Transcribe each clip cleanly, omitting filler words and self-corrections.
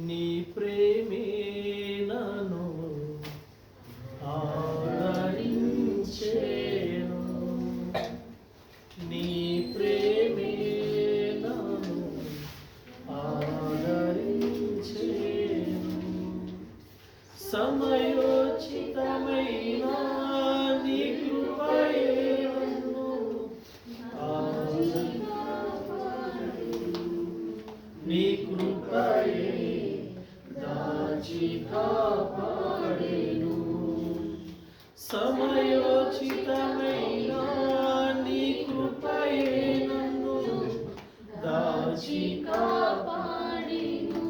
నీ ప్రేమే నన్ను ఆదరించేను, నీ ప్రేమే నన్ను ఆదరించేను. సమయోచితమైన నీ కృపయే నన్ను నీ కృపయే దాచి కాపాడెను. సమయోచితమైన నీ కృపయే నన్ను దాచి కాపాడెను.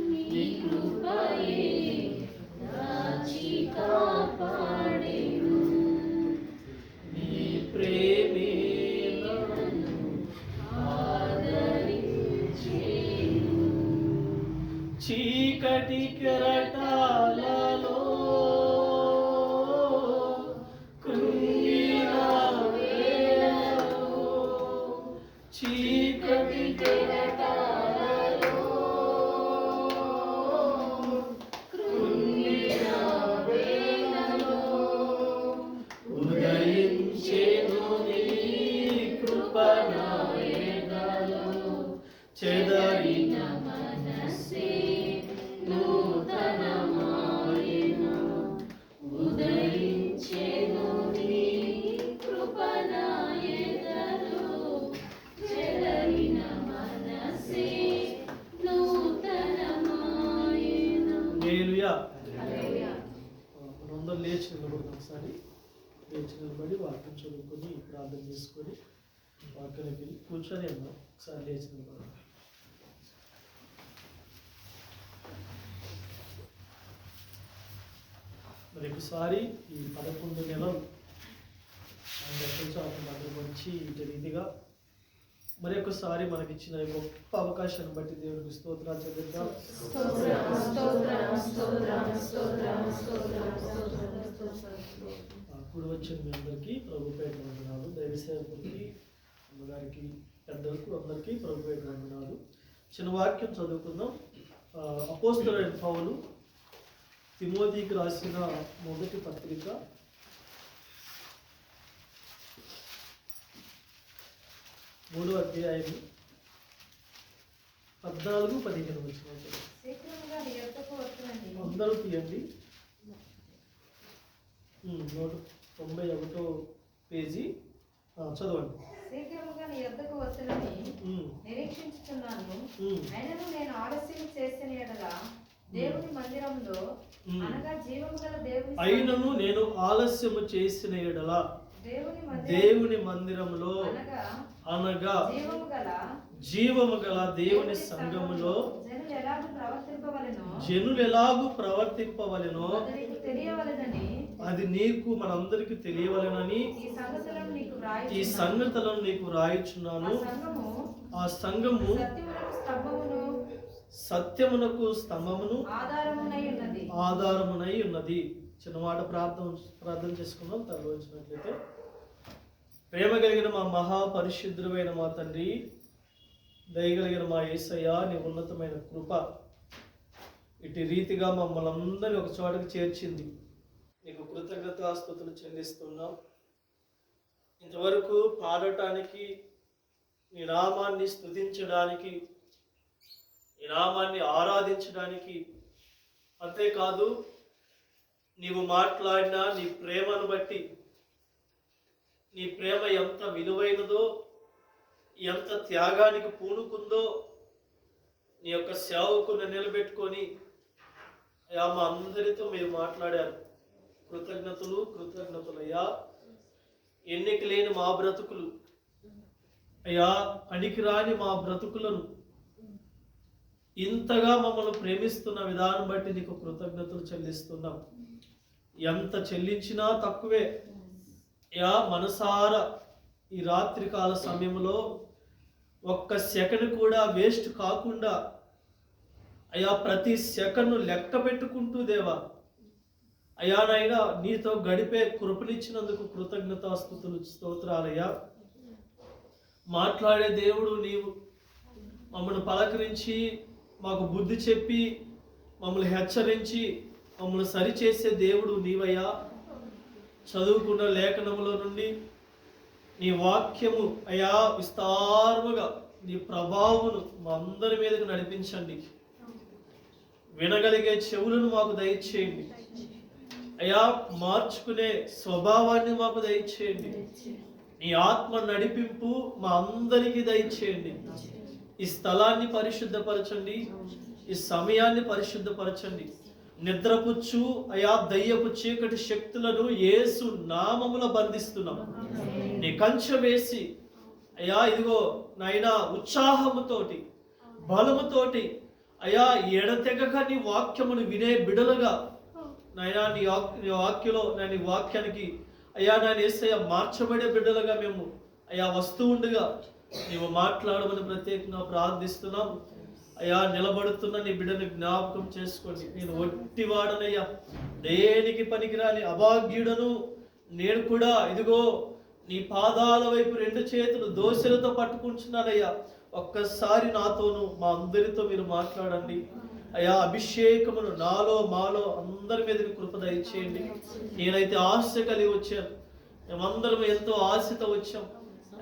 నీ కృపయే దాచి కాపాడెను. నీ ప్రేమే నన్ను ఆదరించెను. చీకటి కెరటాలలో కృంగిన వేళలో, చీకటి కెరటాలలో కృంగిన వేళలో ఉదయించెను నీ కృప నా ఎదలో. చెదరిన మనసే నూతనమాయెను, ఉదయించెను నీ కృప నా ఎదలో. చెదరిన మనసే నూతనమాయెను. హల్లెలూయా. మనందరం లేచి నిలబడి ఒకసారి లేచి నిలబడి వాక్యం చదువుకొని ప్రార్థన చేసుకొని వాక్యానికి వెళ్ళి కూర్చొని ఉన్నాం. ఒకసారి లేచి నిలబడి మరి ఒకసారి ఈ 11 నెలలు ఆయన చాటు భద్రపరిచి ఇటు రీతిగా మరి ఒకసారి మనకిచ్చిన గొప్ప అవకాశాన్ని బట్టి దేవునికి స్తోత్రాలు చెల్లిద్దాం. కూడి వచ్చిన మీ అందరికీ ప్రభు పేరు వందనాలు. దైవ సేవకులకి, అమ్మగారికి, పెద్దలకు అందరికీ ప్రభు పేరు వందనాలు. చిన్న వాక్యం చదువుకుందాం. అపోస్తలుడైన పౌలు తిమోతికి రాసిన మొదటి పత్రిక 3వ అధ్యాయం 14-15 వచనాలు. అందరూ తీయండి. 191 పేజీ చదవండి. శీఘ్రముగా నీ యొద్దకు వచ్చునని నిరీక్షించుచున్నాను. అయినను నేను ఆలస్యం చేసిన యెడల దేవుని మందిరంలో అనగా జీవము గల దేవుని అయినను నేను ఆలస్యము చేసిన యెడల దేవుని మందిరంలో అనగా జీవము గల దేవుని సంఘములో జనులు ఎలాగూ ప్రవర్తింపవలెనో అది నీకు మనందరికి తెలియవలెనని ఈ సంగతులను నీకు రాయిచున్నాను. ఆ సంఘము సత్యమునకు స్తంభమును ఆధారమునై ఉన్నది. చిన్నమాట ప్రార్థన చేసుకుందాం. తరలించినట్లయితే ప్రేమ కలిగిన మా మహాపరిశుద్ధుడైన మా తండ్రి, దయగలిగిన మా యేసయ్య, నీ ఉన్నతమైన కృప ఇటు రీతిగా మమ్మల్ని అందరినీ ఒక చోటకి చేర్చింది. నీకు కృతజ్ఞతాస్తుతులు చెల్లిస్తున్నాం. ఇంతవరకు పాడటానికి, నీ నామాన్ని స్తుతించడానికి, నీ నామాన్ని ఆరాధించడానికి, అంతేకాదు నీవు మాట్లాడిన నీ ప్రేమను బట్టి, నీ ప్రేమ ఎంత విలువైనదో, ఎంత త్యాగానికి పూనుకుందో నీ యొక్క సేవకుని నిలబెట్టుకొని అయ్యా మా అందరితో మీరు మాట్లాడారు. కృతజ్ఞతలయ్యా. ఎన్నిక లేని మా బ్రతుకులు అయ్యా, పనికిరాని మా బ్రతుకులను ఇంతగా మమ్మల్ని ప్రేమిస్తున్న విధానం బట్టి నీకు కృతజ్ఞతలు చెల్లిస్తున్నాం. ఎంత చెల్లించినా తక్కువే. అయ్యా, మనసారా ఈ రాత్రికాల సమయంలో ఒక్క సెకండ్ కూడా వేస్ట్ కాకుండా అయ్యా ప్రతి సెకండ్ను లెక్క పెట్టుకుంటూ దేవా అయ్యా నాయనా నీతో గడిపే కృపనిచ్చినందుకు కృతజ్ఞతాస్తుతులు స్తోత్రాలయ్యా. మాట్లాడే దేవుడు నీవు. మమ్మల్ని పలకరించి మాకు బుద్ధి చెప్పి మమ్మల్ని హెచ్చరించి మమ్మల్ని సరిచేసే దేవుడు నీవయ్యా. చదువుకున్న లేఖనములో నుండి నీ వాక్యము అయా విస్తారముగా నీ ప్రభావమును మా అందరి మీదకు నడిపించండి. వినగలిగే చెవులను మాకు దయచేయండి అయా. మార్చుకునే స్వభావాన్ని మాకు దయచేయండి. నీ ఆత్మ నడిపింపు మా అందరికీ దయచేయండి. ఈ స్థలాన్ని పరిశుద్ధపరచండి, ఈ సమయాన్ని పరిశుద్ధపరచండి. నిద్రపుచ్చు అయా దయ్యపు చీకటి శక్తులను యేసు నామములో బంధిస్తున్నాం. నీ కంచె వేసి అయా ఇదిగో నాయనా ఉత్సాహముతోటి బలముతోటి అయా ఎడతెగక నీ వాక్యమును వినే బిడలుగా నాయనా నీ వాక్యలో నీ వాక్యానికి అయా నేను యేసయ్య మార్చబడే బిడ్డలుగా మేము అయా వస్తూ ఉండగా నీవు మాట్లాడమని ప్రత్యేకంగా ప్రార్థిస్తున్నాం అయా. నిలబడుతున్న నీ బిడ్డని జ్ఞాపకం చేసుకోండి. నేను ఒట్టివాడనయ్యా, దేనికి పనికిరాని అభాగ్యుడను. నేను కూడా ఇదిగో నీ పాదాల వైపు 2 చేతులు దోశలతో పట్టుకుంటున్నానయ్యా. ఒక్కసారి నాతోను మా అందరితో మీరు మాట్లాడండి అయా. అభిషేకమును నాలో మాలో అందరి మీదకి కృప దయచేయండి. నేనైతే ఆశ కలిగి వచ్చాను, మేమందరం ఎంతో ఆశతో వచ్చాం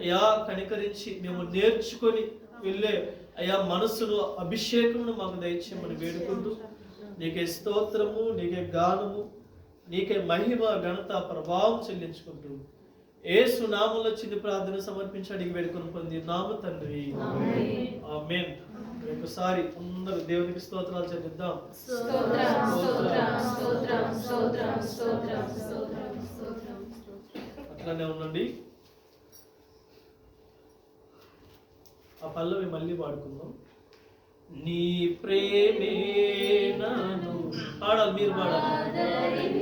అయా. కనికరించి మేము నేర్చుకొని వెళ్ళే అయా మనసును అభిషేకమును మాకు దయచేయమని వేడుకుంటూ నీకే స్తోత్రము, నీకే గానము, నీకే మహిమ ఘనత ప్రభావం చెల్లించుకుంటూ యేసు నామములో చిన్న ప్రార్థన సమర్పించి అడిగి వేడుకొని పొంది నామ తండ్రి ఆమేన్. ఒకసారి అందరూ దేవునికి స్తోత్రాలు చెల్లిద్దాం. అట్లానే ఉండండి. ఆ పల్లవి మళ్ళీ పాడుకుందాం. నీ ప్రేమే నన్ను పాడాలి, మీరు పాడాలి.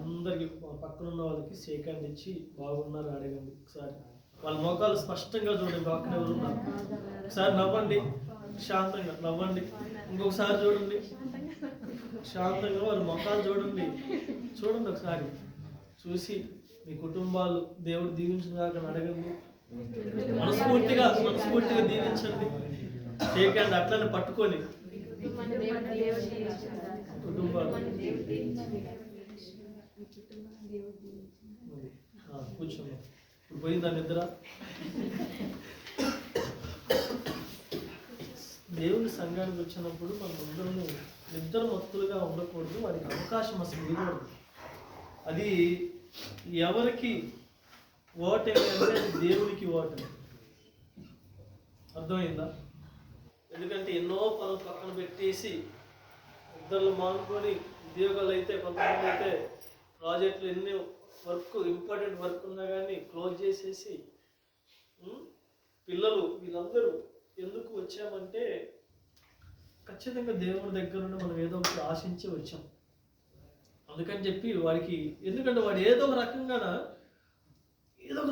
అందరికి పక్కన ఉన్న వాళ్ళకి షేక్ హ్యాండ్ ఇచ్చి బాగున్నారు అడగండి. ఒకసారి వాళ్ళ ముఖాలు స్పష్టంగా చూడండి. పక్కన ఎవరు ఉన్నారు ఒకసారి నవ్వండి, శాంతంగా నవ్వండి. ఇంకొకసారి చూడండి, శాంతంగా వాళ్ళ ముఖాలు చూడండి. చూడండి ఒకసారి చూసి మీ కుటుంబాలు దేవుడు దీవించగాక అడగండి. మనస్ఫూర్తిగా దీవించండి. షేక్ హ్యాండ్ అట్లనే పట్టుకొని కుటుంబాలు కూర్చోండి. ఇప్పుడు పోయిందా నిద్ర? దేవుని సంఘానికి వచ్చినప్పుడు మనం అందరం నిద్ర మత్తులుగా ఉండకూడదు. వారికి అవకాశం అసలు ఇవ్వకూడదు. అది ఎవరికి ఓటమి అంటే దేవునికి ఓటమి. అర్థమైందా? ఎందుకంటే ఎన్నో పనులు పక్కన పెట్టేసి ఇద్దరు మానుకొని ఉద్యోగాలు అయితే కొంతమంది అయితే ప్రాజెక్టులు ఎన్ని ఇంపార్టెంట్ వర్క్ ఉన్నా కానీ క్లోజ్ చేసేసి పిల్లలు వీళ్ళందరూ ఎందుకు వచ్చామంటే ఖచ్చితంగా దేవుని దగ్గర నుండి మనం ఏదో ఒకటి ఆశించి వచ్చాం. అందుకని చెప్పి వాడికి ఎందుకంటే వాడు ఏదో ఒక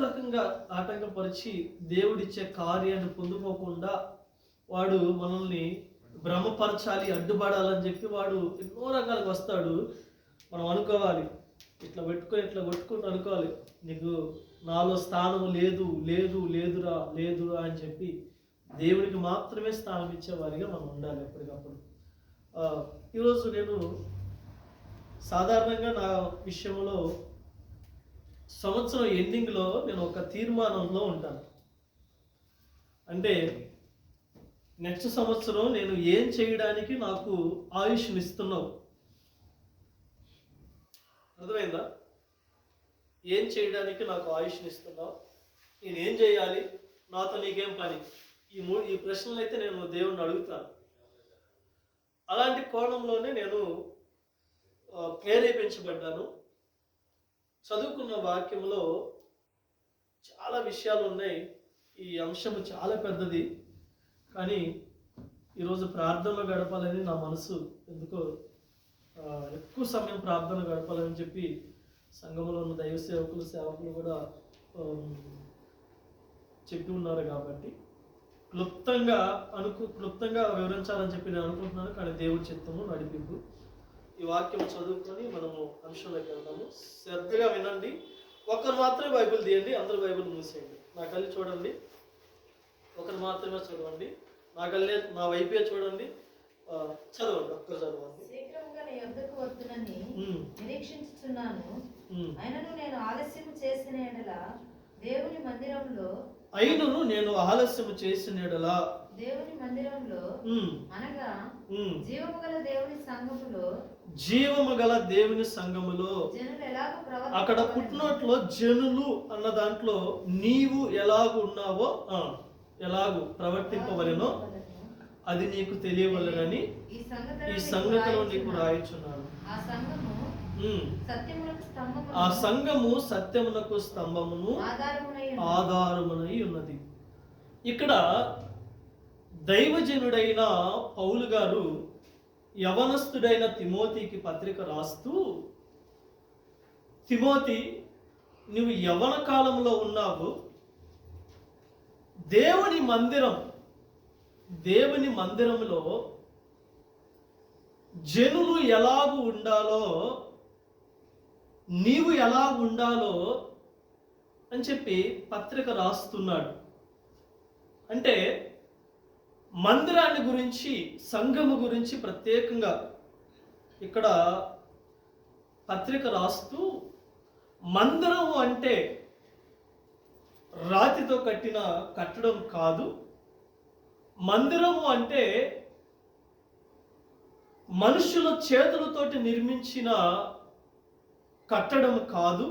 రకంగా ఆటంకపరిచి దేవుడిచ్చే కార్యాన్ని పొందుకోకుండా వాడు మనల్ని భ్రమపరచాలి, అడ్డుపడాలని చెప్పి వాడు ఎన్నో రకాలుగా వస్తాడు. మనం అనుకోవాలి, ఇట్లా కొట్టుకుంటూ అనుకోవాలి, నీకు నాలో స్థానం లేదురా అని చెప్పి దేవుడికి మాత్రమే స్థానం ఇచ్చేవారిగా మనం ఉండాలి ఎప్పటికప్పుడు. ఈరోజు నేను సాధారణంగా నా విషయంలో సంవత్సరం ఎండింగ్లో నేను ఒక తీర్మానంలో ఉంటాను. అంటే నెక్స్ట్ సంవత్సరం నేను ఏం చేయడానికి నాకు ఆయుష్ని ఇస్తున్నావు. అర్థమైందా? ఏం చేయడానికి నాకు ఆయుష్ని ఇస్తున్నావు, నేనేం చేయాలి, నాతో నీకేం పని, ఈ ప్రశ్నలు అయితే నేను దేవుణ్ణి అడుగుతాను. అలాంటి కోణంలోనే నేను ప్రేరేపించబడ్డాను. చదువుకున్న వాక్యంలో చాలా విషయాలు ఉన్నాయి. ఈ అంశము చాలా పెద్దది, కానీ ఈరోజు ప్రార్థనలో గడపాలని నా మనసు ఎందుకో ఎక్కువ సమయం ప్రార్థన గడపాలని చెప్పి సంఘంలో ఉన్న దైవ సేవకులు కూడా చెప్పి ఉన్నారు. కాబట్టి క్లుప్తంగా వివరించాలని చెప్పి నేను అనుకుంటున్నాను. కానీ దేవుడి చిత్తము నడిపింపు. ఈ వాక్యం చదువుకొని మనము అంశంలోకి వెళ్దాము. శ్రద్ధగా వినండి. ఒకరు మాత్రమే బైబిల్ తీయండి, అందరూ బైబిల్ మూసేయండి. నా కళ్ళు చూడండి, ఒకరు మాత్రమే చదవండి. నా వైపే చూడండి, చదవండి, ఒక్కరు చదవండి. శీఘ్రముగా నీ యొద్దకు వద్దునని నిరీక్షించుచున్నాను, అయినను నేను ఆలస్యం చేసిన యెడల దేవుని మందిరంలో దేవుని మందిరంలో అనగా జీవము గల దేవుని సంఘములో జనులు ఎలాగ అక్కడ పుట్టినట్లో జనులు అన్న దాంట్లో నీవు ఎలాగ ఉన్నావో ఎలాగూ ప్రవర్తింపవలెనో అది నీకు తెలియవలెనని ఈ సంగతిలో నీకు రాయిచున్నాను. ఆ సంఘము సత్యమునకు స్తంభమును ఆధారమునై ఉన్నది. ఇక్కడ దైవజనుడైన పౌలు గారు యవనస్తుడైన తిమోతికి పత్రిక రాస్తూ, తిమోతి, నువ్వు యవన కాలంలో ఉన్నావు, దేవుని మందిరంలో జనులు ఎలాగూ ఉండాలో, నీవు ఎలా ఉండాలో అని చెప్పి పత్రిక రాస్తున్నాడు. అంటే మందిరాన్ని గురించి, సంఘము గురించి ప్రత్యేకంగా ఇక్కడ పత్రిక రాస్తూ, మందిరము అంటే రాతితో కట్టిన కట్టడం కాదు, మందిరము అంటే మనుషుల చేతులతోటి నిర్మించిన కట్టడం కాదు,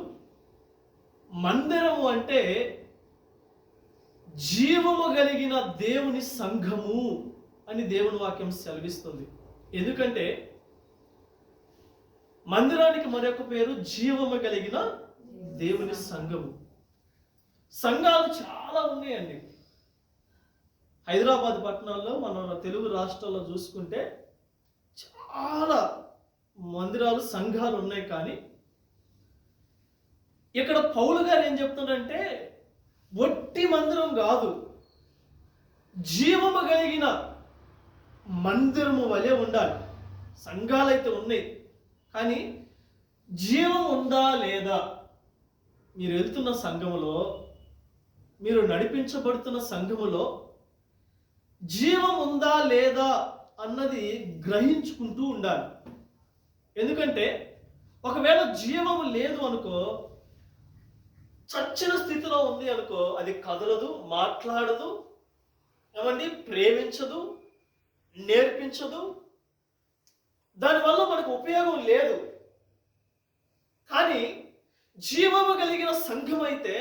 మందిరము అంటే జీవము కలిగిన దేవుని సంఘము అని దేవుని వాక్యం సెలవిస్తుంది. ఎందుకంటే మందిరానికి మరొక పేరు జీవము కలిగిన దేవుని సంఘము. సంఘాలు చాలా ఉన్నాయండి. హైదరాబాద్ పట్టణాల్లో, మన తెలుగు రాష్ట్రాల్లో చూసుకుంటే చాలా మందిరాలు, సంఘాలు ఉన్నాయి. కానీ ఇక్కడ పౌలు గారు ఏం చెప్తున్నాడంటే, ఒట్టి మందిరం కాదు, జీవము కలిగిన మందిరము వలె ఉండాలి. సంఘాలైతే ఉన్నాయి, కానీ జీవం ఉందా లేదా, మీరు వెళ్తున్న సంఘములో, మీరు నడిపించబడుతున్న సంఘములో జీవం ఉందా లేదా అన్నది గ్రహించుకుంటూ ఉండాలి. ఎందుకంటే ఒకవేళ జీవము లేదు అనుకో, చచ్చిన స్థితిలో ఉంది అనుకో, అది కదలదు, మాట్లాడదు, ఏమండి, ప్రేమించదు, నేర్పించదు, దానివల్ల మనకు ఉపయోగం లేదు. కానీ జీవము కలిగిన సంఘం అయితే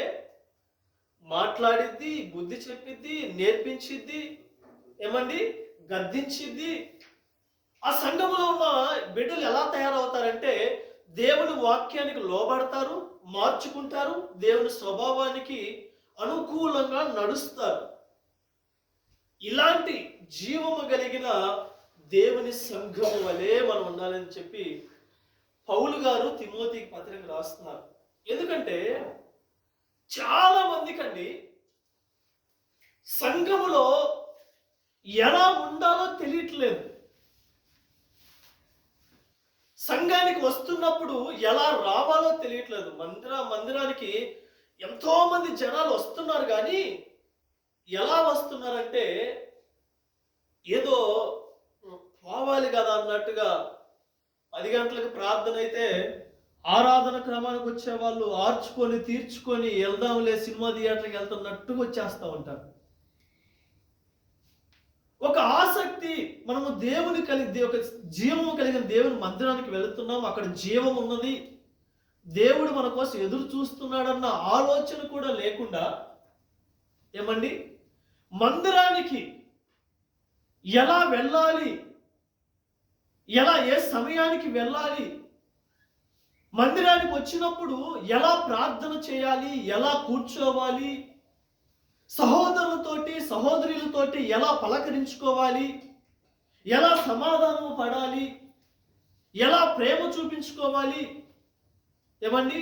మాట్లాడిద్ది, బుద్ధి చెప్పిద్ది, నేర్పించిద్ది, ఏమండి, గద్దించిద్ది. ఆ సంఘములో ఉన్న బిడ్డలు ఎలా తయారవుతారంటే దేవుని వాక్యానికి లోబడతారు, మార్చుకుంటారు, దేవుని స్వభావానికి అనుకూలంగా నడుస్తారు. ఇలాంటి జీవము కలిగిన దేవుని సంఘము వలె మనం ఉండాలని చెప్పి పౌలు గారు తిమోతికి పత్రిక రాస్తున్నారు. ఎందుకంటే చాలా మందికండి సంఘములో ఎలా ఉండాలో తెలియట్లేదు. సంఘానికి వస్తున్నప్పుడు ఎలా రావాలో తెలియట్లేదు. మందిరానికి ఎంతో మంది జనాలు వస్తున్నారు, కానీ ఎలా వస్తున్నారంటే ఏదో పోవాలి కదా అన్నట్టుగా. 10 గంటలకు ప్రార్థన అయితే ఆరాధన క్రమానికి వచ్చే వాళ్ళు ఆర్చుకొని తీర్చుకొని వెళ్దాంలే సినిమా థియేటర్కి వెళ్తున్నట్టుగా వచ్చేస్తూ ఉంటారు. ఒక ఆసక్తి, మనము ఒక జీవము కలిగిన దేవుని మందిరానికి వెళుతున్నాం, అక్కడ జీవం ఉన్నది, దేవుడు మన కోసం ఎదురు చూస్తున్నాడన్న ఆలోచన కూడా లేకుండా ఏమండి మందిరానికి ఎలా వెళ్ళాలి, ఏ సమయానికి వెళ్ళాలి, మందిరానికి వచ్చినప్పుడు ఎలా ప్రార్థన చేయాలి, ఎలా కూర్చోవాలి, సహోదరులతోటి సహోదరులతోటి ఎలా పలకరించుకోవాలి, ఎలా సమాధానం పడాలి, ఎలా ప్రేమ చూపించుకోవాలి, ఏమండి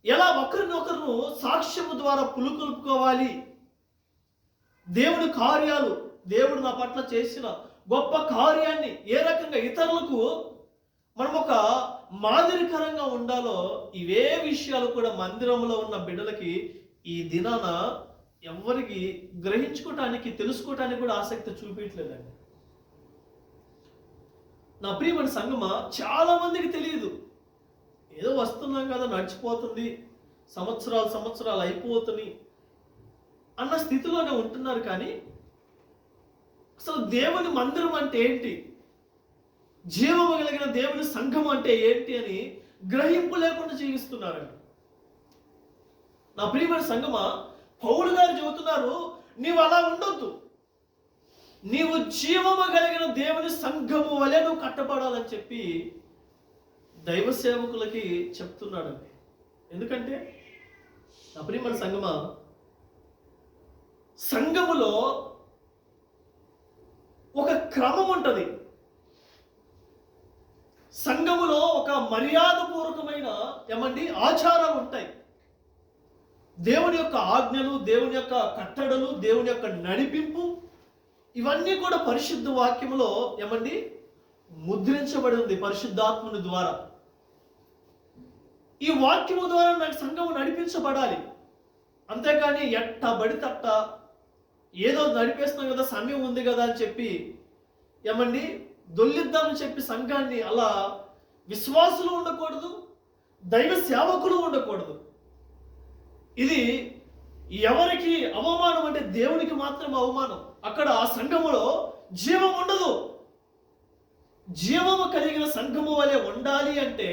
ఎలా ఒకరినొకరు సాక్ష్యము ద్వారా పులుకొల్పుకోవాలి, దేవుడి కార్యాలు, దేవుడు నా పట్ల చేసిన గొప్ప కార్యాన్ని ఏ రకంగా ఇతరులకు మనం ఒక మాదిరికరంగా ఉండాలో, ఇవే విషయాలు కూడా మందిరంలో ఉన్న బిడ్డలకి ఈ దినాన ఎవరికి గ్రహించుకోవటానికి తెలుసుకోవటానికి కూడా ఆసక్తి చూపించలేదండి. నా ప్రియమైన సంగమా, చాలా మందికి తెలియదు. ఏదో వస్తున్నాం కదా, నడిచిపోతుంది, సంవత్సరాలు అయిపోతుంది అన్న స్థితిలోనే ఉంటున్నారు. కానీ అసలు దేవుని మందిరం అంటే ఏంటి, జీవము కలిగిన దేవుని సంఘం అంటే ఏంటి అని గ్రహింపు లేకుండా జీవిస్తున్నారండి. నా ప్రియమైన సంఘమా, పౌలు గారు చెబుతున్నారు, నీవు అలా ఉండొద్దు, నీవు జీవము కలిగిన దేవుని సంఘము వలె నువ్వు కట్టబడాలని చెప్పి దైవ సేవకులకి చెప్తున్నాడండి. ఎందుకంటే నా ప్రియమైన సంఘమా, సంఘములో ఒక క్రమం ఉంటుంది. సంఘములో ఒక మర్యాదపూర్వకమైన ఆచారాలు ఉంటాయి. దేవుని యొక్క ఆజ్ఞలు, దేవుని యొక్క కట్టడలు, దేవుని యొక్క నడిపింపు, ఇవన్నీ కూడా పరిశుద్ధ వాక్యములో ముద్రించబడి ఉంది పరిశుద్ధాత్ముని ద్వారా. ఈ వాక్యము ద్వారా నాకు సంఘము నడిపించబడాలి. అంతేకాని ఎట్టబడితట్ట ఏదో నడిపేస్తున్నాం కదా, సమయం ఉంది కదా అని చెప్పి దొల్లిద్దామని చెప్పి సంఘాన్ని అలా విశ్వాసులు ఉండకూడదు, దైవ సేవకులు ఉండకూడదు. ఇది ఎవరికి అవమానం అంటే దేవునికి మాత్రమే అవమానం. అక్కడ ఆ సంఘములో జీవం ఉండదు. జీవము కలిగిన సంఘము వలె ఉండాలి అంటే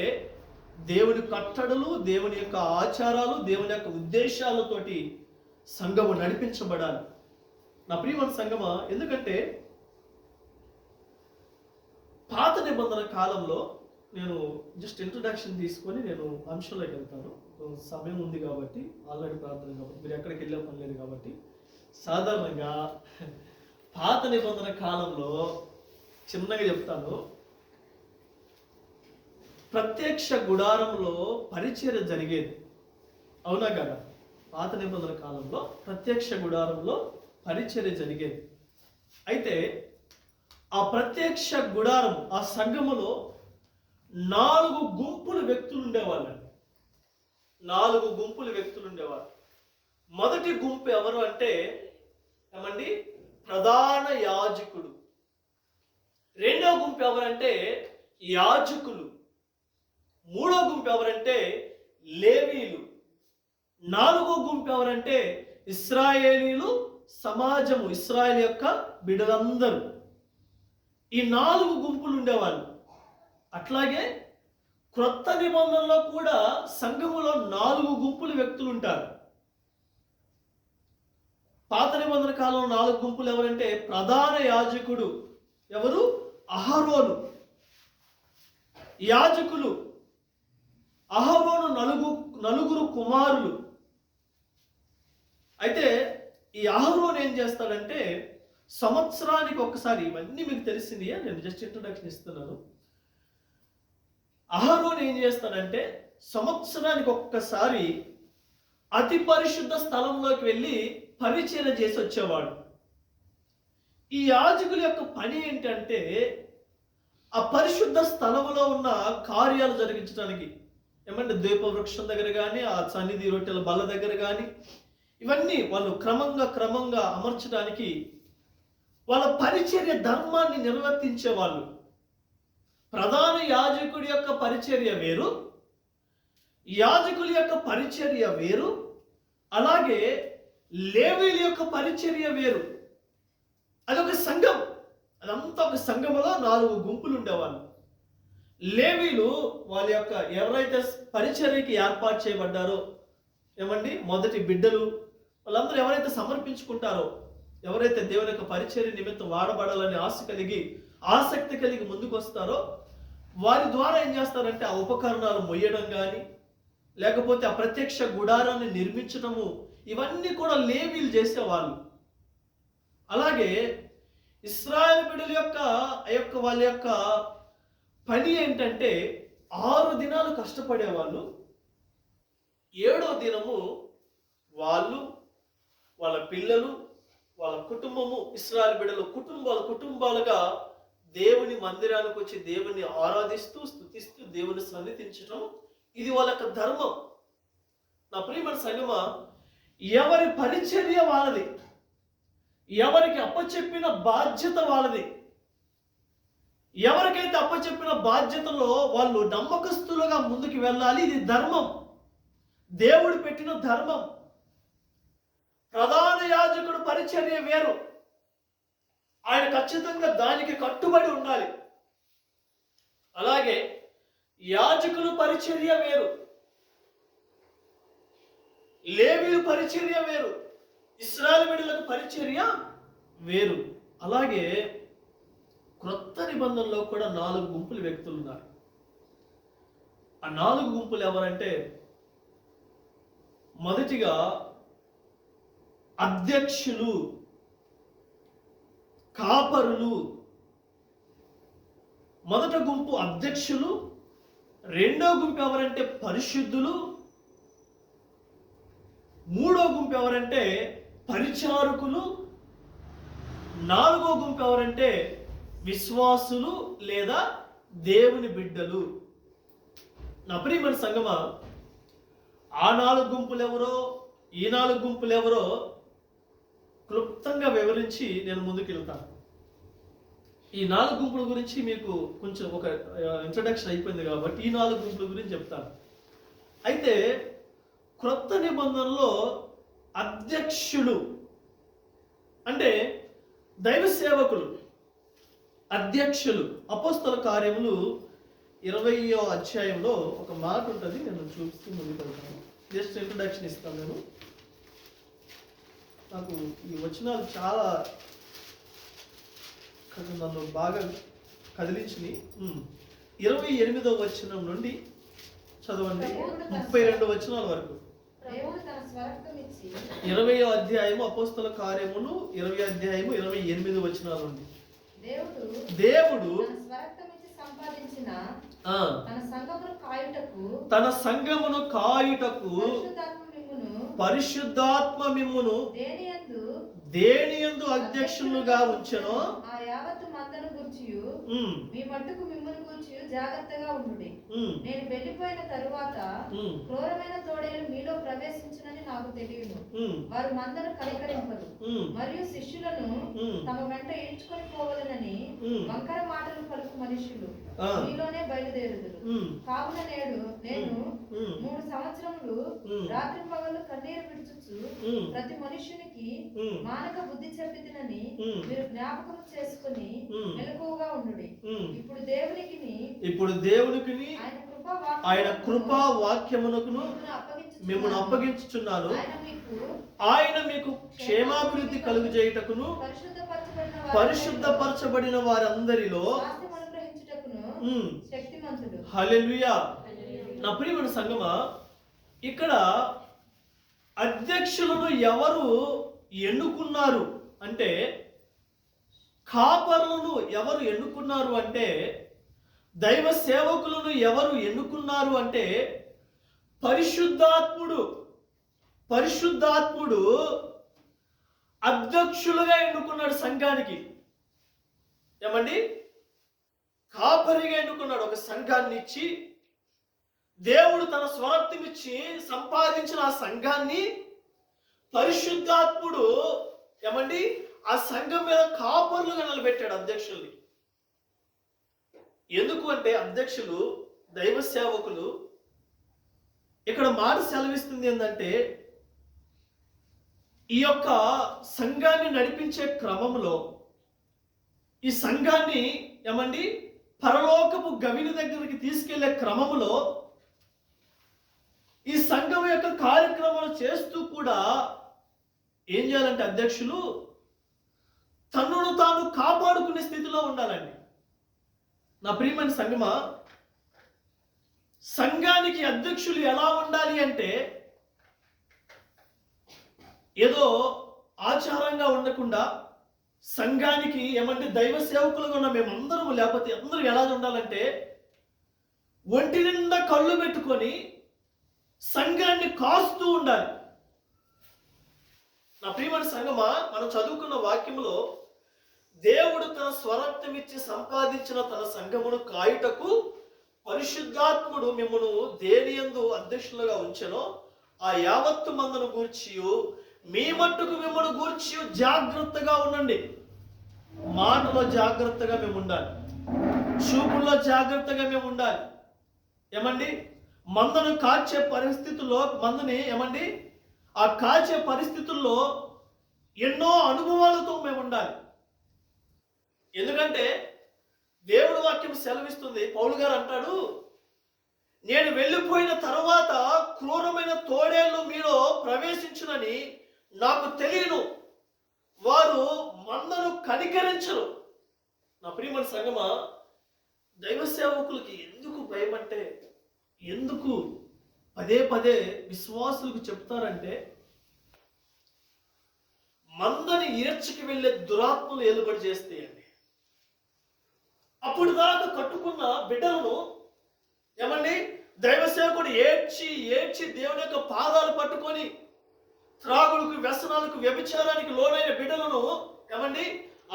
దేవుని కట్టడలు, దేవుని యొక్క ఆచారాలు, దేవుని యొక్క ఉద్దేశాలతోటి సంఘము నడిపించబడాలి. నా ప్రియమైన సంఘమా, ఎందుకంటే పాత నిబంధన కాలంలో నేను జస్ట్ ఇంట్రొడక్షన్ తీసుకొని నేను అంశంలోకి వెళ్తాను. సమయం ఉంది కాబట్టి, ఆల్రెడీ ప్రార్థన కాబట్టి, మీరు ఎక్కడికి వెళ్ళే పని లేదు కాబట్టి, సాధారణంగా పాత నిబంధన కాలంలో చిన్నగా చెప్తాను. ప్రత్యక్ష గుడారంలో పరిచర్య జరిగేది, అవునా కదా? పాత నిబంధన కాలంలో ప్రత్యక్ష గుడారంలో పరిచర్య జరిగేది. అయితే ఆ ప్రత్యక్ష గుడారం, ఆ సంఘములో 4 గుంపుల వ్యక్తులు ఉండేవాళ్ళండి. 4 గుంపుల వ్యక్తులు ఉండేవాళ్ళు. మొదటి గుంపు ఎవరు అంటే ప్రధాన యాజకుడు. రెండవ గుంపు ఎవరంటే యాజకులు. మూడో గుంపు ఎవరంటే లేవీలు. 4వ గుంపు ఎవరంటే ఇశ్రాయేలీలు సమాజము, ఇశ్రాయేల్ యొక్క బిడ్డలందరూ. ఈ 4 గుంపులు ఉండేవాళ్ళు. అట్లాగే క్రొత్త నిబంధనలో కూడా సంఘములో 4 గుంపుల వ్యక్తులు ఉంటారు. పాత నిబంధన కాలంలో 4 గుంపులు ఎవరంటే ప్రధాన యాజకుడు ఎవరు? అహరోను. యాజకులు అహరోను నలుగురు కుమారులు. అయితే ఈ అహరోను ఏం చేస్తాడంటే సంవత్సరానికి ఒక్కసారి, ఇవన్నీ మీకు తెలిసింది, నేను జస్ట్ ఇంట్రొడక్షన్ ఇస్తున్నాను. అహరోను ఏం చేస్తాడంటే సంవత్సరానికి ఒక్కసారి అతి పరిశుద్ధ స్థలంలోకి వెళ్ళి పరిచర్య చేసి వచ్చేవాడు. ఈ యాజకుల యొక్క పని ఏంటంటే ఆ పరిశుద్ధ స్థలంలో ఉన్న కార్యాలు జరిగించడానికి, దీపవృక్షం దగ్గర కానీ, ఆ సన్నిధి రొట్టెల బల్ల దగ్గర కానీ, ఇవన్నీ వాళ్ళు క్రమంగా అమర్చడానికి వాళ్ళ పరిచర్య ధర్మాన్ని నిర్వర్తించేవాళ్ళు. ప్రధాన యాజకుడి యొక్క పరిచర్య వేరు, యాజకుల యొక్క పరిచర్య వేరు, అలాగే లేవీల యొక్క పరిచర్య వేరు. అదొక సంఘం, అదంతా ఒక సంఘములో 4 గుంపులు ఉండేవాళ్ళు. లేవీలు వాళ్ళ యొక్క ఎవరైతే పరిచర్యకి ఏర్పాటు చేయబడ్డారో, మొదటి బిడ్డలు, వాళ్ళందరూ ఎవరైతే సమర్పించుకుంటారో, ఎవరైతే దేవుని యొక్క పరిచర్య నిమిత్తం వాడబడాలని ఆసక్తి కలిగి ముందుకు వస్తారో, వారి ద్వారా ఏం చేస్తారంటే ఆ ఉపకరణాలు మొయ్యడం కానీ, లేకపోతే ఆ ప్రత్యక్ష గుడారాన్ని నిర్మించడము, ఇవన్నీ కూడా లేవీలు చేసేవాళ్ళు. అలాగే ఇశ్రాయేలు బిడ్డల యొక్క వాళ్ళ యొక్క పని ఏంటంటే 6 దినాలు కష్టపడేవాళ్ళు. 7వ దినము వాళ్ళు, వాళ్ళ పిల్లలు, వాళ్ళ కుటుంబము, ఇశ్రాయేలు బిడ్డలు కుటుంబాలుగా దేవుని మందిరానికి వచ్చి దేవుని ఆరాధిస్తూ స్తుతిస్తూ దేవుని సన్నిధించడం, ఇది వాళ్ళ యొక్క ధర్మం. నా ప్రియమైన సంగమా, ఎవరి పరిచర్య వాళ్ళది, ఎవరికి అప్పచెప్పిన బాధ్యత వాళ్ళది. ఎవరికైతే అప్పచెప్పిన బాధ్యతలో వాళ్ళు నమ్మకస్తులుగా ముందుకు వెళ్ళాలి. ఇది ధర్మం, దేవుడు పెట్టిన ధర్మం. ప్రధాన యాజకుడు పరిచర్య వేరు, ఆయన ఖచ్చితంగా దానికి కట్టుబడి ఉండాలి. అలాగే యాజకుల పరిచర్య వేరు, లేవీయుల పరిచర్య వేరు, ఇశ్రాయేలు బిడ్డలకు పరిచర్య వేరు. అలాగే క్రొత్త నిబంధనలో కూడా 4 గుంపుల వ్యక్తులు ఉన్నారు. ఆ 4 గుంపులు ఎవరంటే, మొదటిగా అధ్యక్షులు, కాపరులు. మొదట గుంపు అధ్యక్షులు, రెండో గుంపు ఎవరంటే పరిశుద్ధులు, మూడో గుంపు ఎవరంటే పరిచారకులు, 4వ గుంపు ఎవరంటే విశ్వాసులు లేదా దేవుని బిడ్డలు. నా ప్రియమైన సంగమా, ఆ 4 గుంపులు ఎవరో, ఈ 4 గుంపులు ఎవరో క్లుప్తంగా వివరించి నేను ముందుకు వెళ్తాను. ఈ 4 గుంపుల గురించి మీకు కొంచెం ఒక ఇంట్రడక్షన్ అయిపోయింది కాబట్టి ఈ 4 గుంపుల గురించి చెప్తాను. అయితే క్రొత్త నిబంధనలో అధ్యక్షులు అంటే దైవ సేవకులు, అధ్యక్షులు. అపోస్తల కార్యములు 20వ అధ్యాయంలో ఒక మాట ఉంటుంది, నేను చూపిస్తూ ముందుకు వెళ్తాను. జస్ట్ ఇంట్రడక్షన్ ఇస్తాను నేను. నాకు ఈ వచనాలు చాలా నన్ను బాగా కదిలించినాయి. 28వ వచనం నుండి చదవండి 32 వచనాల వరకు. 20వ అధ్యాయము అపోస్తల కార్యములు 20వ అధ్యాయము 28 వచనాల నుండి. దేవుడు తన సంఘమును కాయుటకు పరిశుద్ధాత్మ మిమ్మును దేనియందు అధ్యక్షులుగా ఉంచెనో ఆ యావత్తు మందను గూర్చియు మీ మట్టుకు మిమ్మును గూర్చియు జాగ్రత్తగా ఉండుడి. నేను వెళ్ళిపోయిన తరువాత క్రూరమైన తోడేలు మీలో ప్రవేశించునని నాకు తెలియను. వారు మందను కనికరింపరు మరియు శిష్యులను తమ వెంట ఈడ్చుకొని పోవలనని వంకర మాటలు పలుకు మనుషులు మీలోనే బయలుదేరుదురు. కావున నేను 3 సంవత్సరములు రాత్రి పగలు కన్నీరు విడుచుచు ప్రతి మనుష్యునికి మానక బుద్ధి చెప్పితినని మీరు జ్ఞాపకం చేసుకుని మెలకువగా ఉండుడి. ఇప్పుడు దేవునికి ఆయన కృపా వాక్యమునకును మిమ్మల్ని అప్పగించుచున్నాను. ఆయన మీకు క్షేమాభివృద్ధి కలుగు చేయుటకును పరిశుద్ధపరచబడిన వారందరిలో హల్లెలూయా. నా ప్రియమైన సంగమా, ఇక్కడ అధ్యక్షులను ఎవరు ఎన్నుకున్నారు అంటే, కాపరులను ఎవరు ఎన్నుకున్నారు అంటే, దైవ సేవకులను ఎవరు ఎన్నుకున్నారు అంటే పరిశుద్ధాత్ముడు అధ్యక్షులుగా ఎన్నుకున్నాడు సంఘానికి. ఏమండి, కాపరిగా ఎన్నుకున్నాడు. ఒక సంఘాన్ని ఇచ్చి దేవుడు తన స్వరక్తం ఇచ్చి సంపాదించిన ఆ సంఘాన్ని పరిశుద్ధాత్ముడు ఏమండి ఆ సంఘం మీద కాపరులుగా నిలబెట్టాడు అధ్యక్షుల్ని. ఎందుకు అంటే అధ్యక్షులు దైవ సేవకులు. ఇక్కడ మాట సెలవిస్తుంది ఏంటంటే, ఈ యొక్క సంఘాన్ని నడిపించే క్రమంలో, ఈ సంఘాన్ని ఏమండి పరలోకపు గవిని దగ్గరికి తీసుకెళ్లే క్రమంలో, ఈ సంఘం యొక్క కార్యక్రమాలు చేస్తూ కూడా ఏం చేయాలంటే అధ్యక్షులు తన్నును తాను కాపాడుకునే స్థితిలో ఉండాలండి. నా ప్రియమైన సంగమా, సంఘానికి అధ్యక్షులు ఎలా ఉండాలి అంటే ఏదో ఆచారంగా ఉండకుండా సంఘానికి ఏమంటే దైవ సేవకులుగా ఉన్న మేమందరం లేకపోతే అందరూ ఎలా ఉండాలంటే ఒంటి నిండా కళ్ళు పెట్టుకొని సంఘాన్ని కాస్తూ ఉండాలి. నా ప్రియమైన సంగమా, మనం చదువుకున్న వాక్యంలో దేవుడు తన స్వరక్తం ఇచ్చి సంపాదించిన తన సంఘమును కాయుటకు పరిశుద్ధాత్ముడు మిమ్మను దేనియందు అధ్యక్షులుగా ఉంచెనో ఆ యావత్తు మందను గూర్చి మీ మట్టుకు మిమ్మను గూర్చి జాగ్రత్తగా ఉండండి. మాటలో జాగ్రత్తగా మేము ఉండాలి, చూపుల్లో జాగ్రత్తగా మేము ఉండాలి. ఏమండి, మందను కాచే పరిస్థితుల్లో మందని ఏమండి ఆ కాచే పరిస్థితుల్లో ఎన్నో అనుభవాలతో మేము ఉండాలి. ఎందుకంటే దేవుడు వాక్యం సెలవిస్తుంది. పౌలు గారు అంటాడు, నేను వెళ్ళిపోయిన తర్వాత క్రూరమైన తోడేళ్ళు మీలో ప్రవేశించునని నాకు తెలియను, వారు మందను కనికరించరు. నా ప్రియమైన సంగమా, దైవ సేవకులకి ఎందుకు భయం అంటే, ఎందుకు పదే పదే విశ్వాసులకు చెప్తారంటే, మందని ఈడ్చుకు వెళ్ళే దురాత్మలు ఏలుబడి చేస్తాయండి. అప్పుడు దాకా కట్టుకున్న బిడ్డలను ఏమండి దైవ సేవకుడు ఏడ్చి ఏడ్చి దేవుని యొక్క పాదాలు పట్టుకొని త్రాగులకు, వ్యసనాలకు, వ్యభిచారానికి లోనైన బిడ్డలను ఏమండి